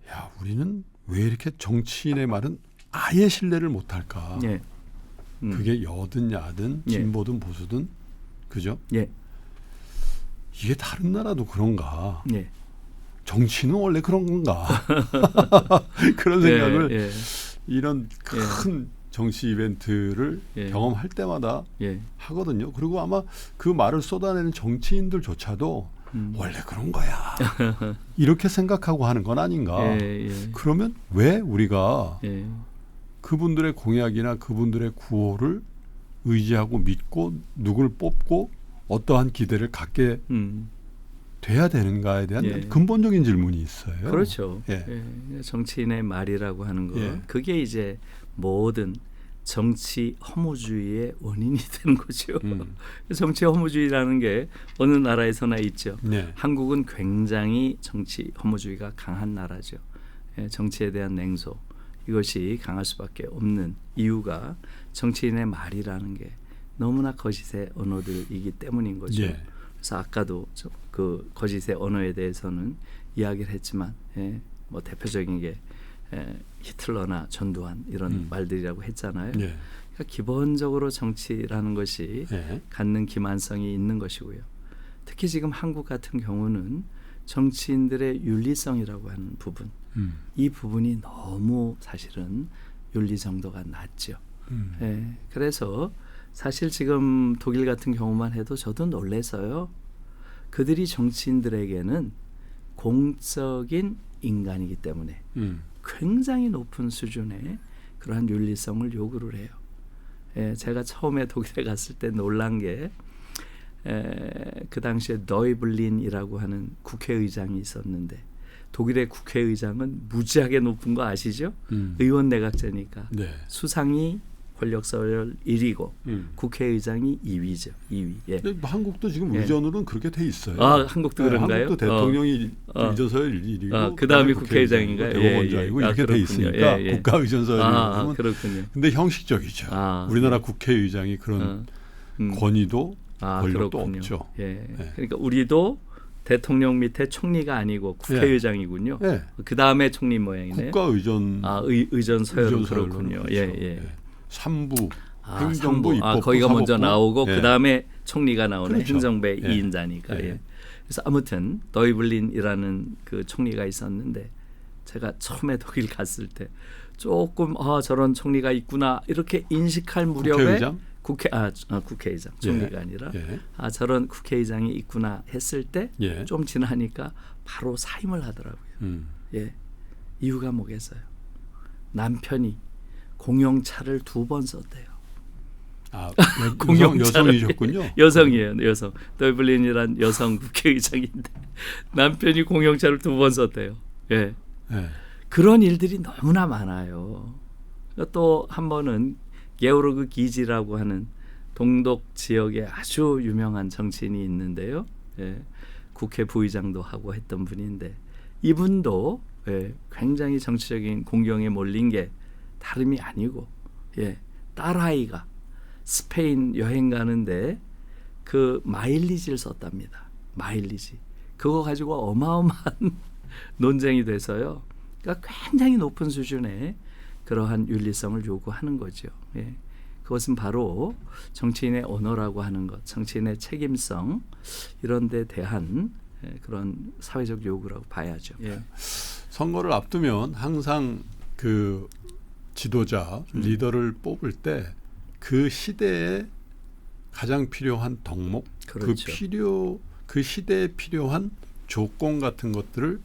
야, 우리는 왜 이렇게 정치인의 말은 아예 신뢰를 못할까? 예. 그게 여든 야든 예. 진보든 보수든 그죠? 예. 이게 다른 나라도 그런가? 예. 정치는 원래 그런 건가? 그런 생각을 예. 이런 큰 정치 이벤트를 예. 경험할 때마다 예. 하거든요. 그리고 아마 그 말을 쏟아내는 정치인들조차도 원래 그런 거야. 이렇게 생각하고 하는 건 아닌가. 예. 그러면 왜 우리가 예. 그분들의 공약이나 그분들의 구호를 의지하고 믿고 누굴 뽑고 어떠한 기대를 갖게 돼야 되는가에 대한 예. 근본적인 질문이 있어요. 그렇죠. 예. 예. 정치인의 말이라고 하는 거, 예. 그게 이제 모든 정치 허무주의의 원인이 되는 거죠. 정치 허무주의라는 게 어느 나라에서나 있죠. 네. 한국은 굉장히 정치 허무주의가 강한 나라죠. 예. 정치에 대한 냉소, 이것이 강할 수밖에 없는 이유가 정치인의 말이라는 게 너무나 거짓의 언어들이기 때문인 거죠. 예. 그래서 아까도 그 거짓의 언어에 대해서는 이야기를 했지만, 예, 뭐 대표적인 게 히틀러나 전두환 이런 말들이라고 했잖아요. 예. 그러니까 기본적으로 정치라는 것이 예. 갖는 기만성이 있는 것이고요. 특히 지금 한국 같은 경우는 정치인들의 윤리성이라고 하는 부분, 이 부분이 너무 사실은 윤리 정도가 낮죠. 예, 그래서 사실 지금 독일 같은 경우만 해도 저도 놀라서요. 그들이 정치인들에게는 공적인 인간이기 때문에 굉장히 높은 수준의 그러한 윤리성을 요구를 해요. 예, 제가 처음에 독일에 갔을 때 놀란 게 그 당시에 너이블린이라고 하는 국회의장이 있었는데 독일의 국회의장은 무지하게 높은 거 아시죠? 의원 내각제니까 네. 수상이 권력서열 1위고 국회의장이 2위죠. 2위. 예. 근데 뭐 한국도 지금 예. 의전으로는 그렇게 돼 있어요. 아, 한국도 네, 그런가요? 한국도 대통령이 의전서열 1위고 그다음에 국회의장인가요? 대법원장이고 예, 예. 이렇게 돼 그렇군요. 있으니까 예, 예. 국가 의전서열이 보면 그렇군요. 근데 형식적이죠. 우리나라 국회의장이 그런 권위도 권력도 그렇군요. 없죠. 예. 예. 그러니까 우리도 대통령 밑에 총리가 아니고 국회의장이군요. 예. 그 다음에 총리 모양이네요. 국가 의전 의전 서열은 의전서열로 그렇군요. 그렇죠. 예, 예. 3부 행정부, 상부. 입법부, 거기가 먼저 사법부. 나오고 예. 그 다음에 총리가 나오네. 그렇죠. 행정부의 예. 2인자니까. 예. 예. 그래서 아무튼 너이블린이라는 그 총리가 있었는데 제가 처음에 독일 갔을 때 조금 저런 총리가 있구나 이렇게 인식할 무렵에 국회의장? 국회의장 총리가 예. 아니라 예. 저런 국회의장이 있구나 했을 때 좀 예. 지나니까 바로 사임을 하더라고요. 예. 이유가 뭐겠어요? 남편이 공용차를 2번 썼대요. 여성이셨군요. 여성이에요. 여성. 더블린이란 여성 국회의장인데 남편이 공용차를 2번 썼대요. 예. 예. 그런 일들이 너무나 많아요. 또 한 번은 게오르그 기지라고 하는 동독 지역에 아주 유명한 정치인이 있는데요. 예. 국회 부의장도 하고 했던 분인데 이분도 굉장히 정치적인 공경에 몰린 게 다름이 아니고 딸아이가 스페인 여행 가는데 그 마일리지를 썼답니다. 마일리지. 그거 가지고 어마어마한 논쟁이 돼서요. 그러니까 굉장히 높은 수준의 그러한 윤리성을 요구하는 거죠. 예. 그것은 바로 정치인의 언어라고 하는 것, 정치인의 책임성 이런 데 대한 그런 사회적 요구라고 봐야죠. 예. 선거를 앞두면 항상 그 지도자, 리더를 뽑을 때 그 시대에 가장 필요한 덕목, 그렇죠. 그 시대에 필요한 조건 같은 것들을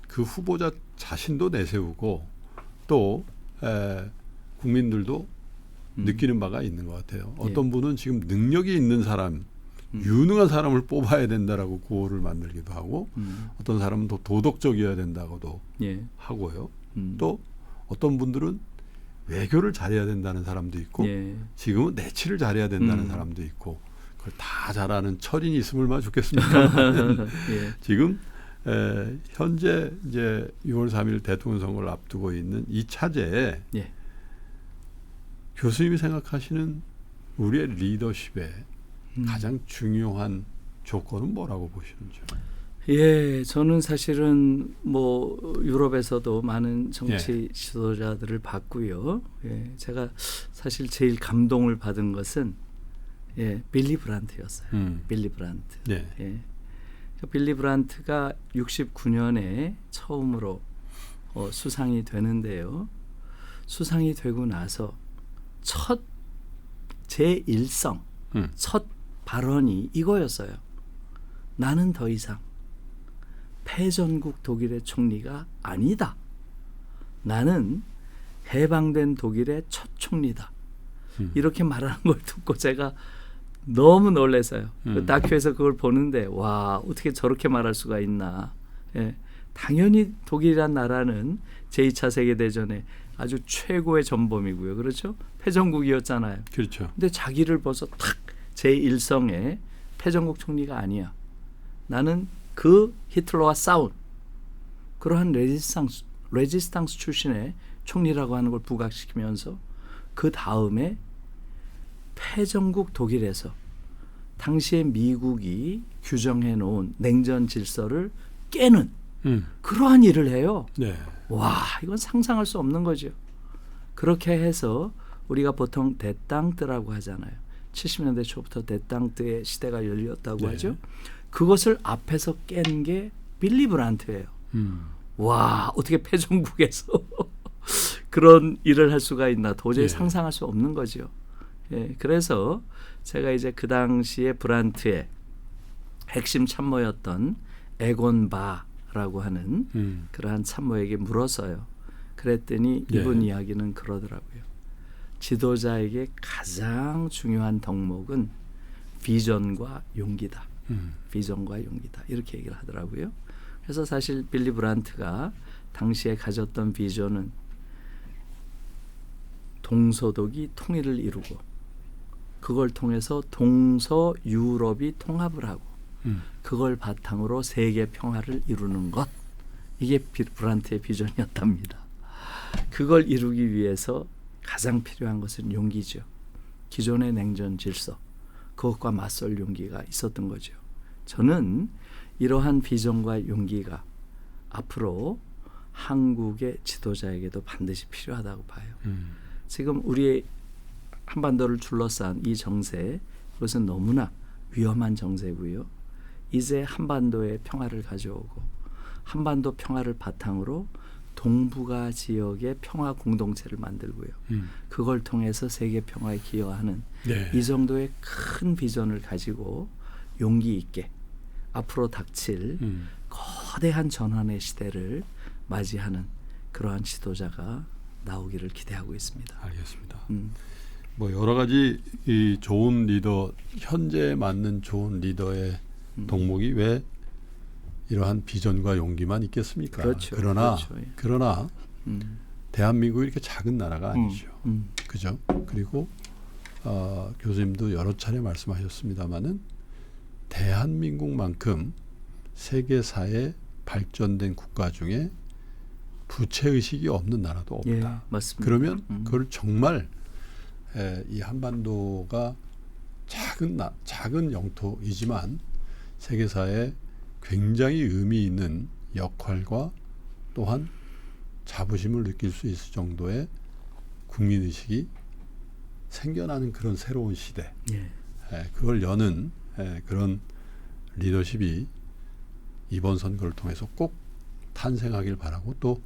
그 후보자 자신도 내세우고 또 국민들도 느끼는 바가 있는 것 같아요. 어떤 분은 지금 능력이 있는 사람, 유능한 사람을 뽑아야 된다라고 구호를 만들기도 하고 어떤 사람은 더 도덕적이어야 된다고도 하고요. 또 어떤 분들은 외교를 잘해야 된다는 사람도 있고 지금은 내치를 잘해야 된다는 사람도 있고 그걸 다 잘하는 철인이 있으면 좋겠습니까? 지금 현재 이제 6월 3일 대통령 선거를 앞두고 있는 이 차제에 교수님이 생각하시는 우리의 리더십의 가장 중요한 조건은 뭐라고 보시는지요? 예, 저는 사실은 뭐 유럽에서도 많은 정치 지도자들을 봤고요. 예, 제가 사실 제일 감동을 받은 것은 빌리 브란트였어요. 빌리 브란트. 네. 예. 빌리 브란트가 69년에 처음으로 수상이 되는데요. 수상이 되고 나서 첫 제1성 첫 발언이 이거였어요. 나는 더 이상 패전국 독일의 총리가 아니다. 나는 해방된 독일의 첫 총리다. 이렇게 말하는 걸 듣고 제가 너무 놀라서요. 그 다큐에서 그걸 보는데 와, 어떻게 저렇게 말할 수가 있나. 예, 당연히 독일이란 나라는 제2차 세계대전에 아주 최고의 전범이고요. 그렇죠? 패전국이었잖아요. 그렇죠. 근데 자기를 벌써 탁 제1성의 패전국 총리가 아니야. 나는 그 히틀러와 싸운 그러한 레지스탕스 출신의 총리라고 하는 걸 부각시키면서 그 다음에 패전국 독일에서 당시에 미국이 규정해 놓은 냉전 질서를 깨는 그러한 일을 해요. 네. 와, 이건 상상할 수 없는 거죠. 그렇게 해서 우리가 보통 대땅뜨라고 하잖아요. 70년대 초부터 대땅뜨의 시대가 열렸다고 하죠. 그것을 앞에서 깬 게 빌리 브란트예요. 와, 어떻게 패전국에서 그런 일을 할 수가 있나 도저히 상상할 수 없는 거죠. 예, 그래서 제가 이제 그 당시에 브란트의 핵심 참모였던 에곤 바라고 하는 그러한 참모에게 물었어요. 그랬더니 이분 이야기는 그러더라고요. 지도자에게 가장 중요한 덕목은 비전과 용기다. 비전과 용기다. 이렇게 얘기를 하더라고요. 그래서 사실 빌리 브란트가 당시에 가졌던 비전은 동서독이 통일을 이루고 그걸 통해서 동서 유럽이 통합을 하고 그걸 바탕으로 세계 평화를 이루는 것. 이게 브란트의 비전이었답니다. 그걸 이루기 위해서 가장 필요한 것은 용기죠. 기존의 냉전 질서. 그것과 맞설 용기가 있었던 거죠. 저는 이러한 비전과 용기가 앞으로 한국의 지도자에게도 반드시 필요하다고 봐요. 지금 우리의 한반도를 둘러싼 이 정세, 그것은 너무나 위험한 정세고요. 이제 한반도의 평화를 가져오고 한반도 평화를 바탕으로 동북아 지역의 평화 공동체를 만들고요. 그걸 통해서 세계 평화에 기여하는 이 정도의 큰 비전을 가지고 용기 있게 앞으로 닥칠 거대한 전환의 시대를 맞이하는 그러한 지도자가 나오기를 기대하고 있습니다. 알겠습니다. 뭐 여러 가지 이 좋은 리더, 현재에 맞는 좋은 리더의 덕목이 왜 이러한 비전과 용기만 있겠습니까? 그렇죠. 그러나 대한민국이 이렇게 작은 나라가 아니죠. 그죠? 그리고 교수님도 여러 차례 말씀하셨습니다마는 대한민국만큼 세계사에 발전된 국가 중에 부채의식이 없는 나라도 없다. 예, 맞습니다. 그러면 그걸 정말 이 한반도가 작은 영토이지만 세계사에 굉장히 의미 있는 역할과 또한 자부심을 느낄 수 있을 정도의 국민의식이 생겨나는 그런 새로운 시대. 그걸 여는 그런 리더십이 이번 선거를 통해서 꼭 탄생하길 바라고 또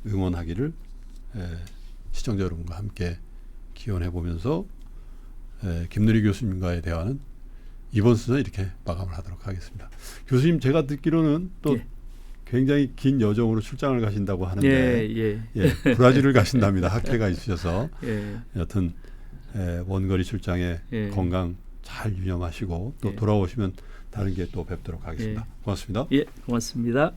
응원하기를 시청자 여러분과 함께 기원해 보면서 김누리 교수님과의 대화는 이번 순서 이렇게 마감을 하도록 하겠습니다. 교수님, 제가 듣기로는 또 굉장히 긴 여정으로 출장을 가신다고 하는데 브라질을 가신답니다. 학회가 있으셔서 여튼 원거리 출장에 건강 잘 유념하시고 또 돌아오시면 다른 기회에 또 뵙도록 하겠습니다. 고맙습니다. 고맙습니다.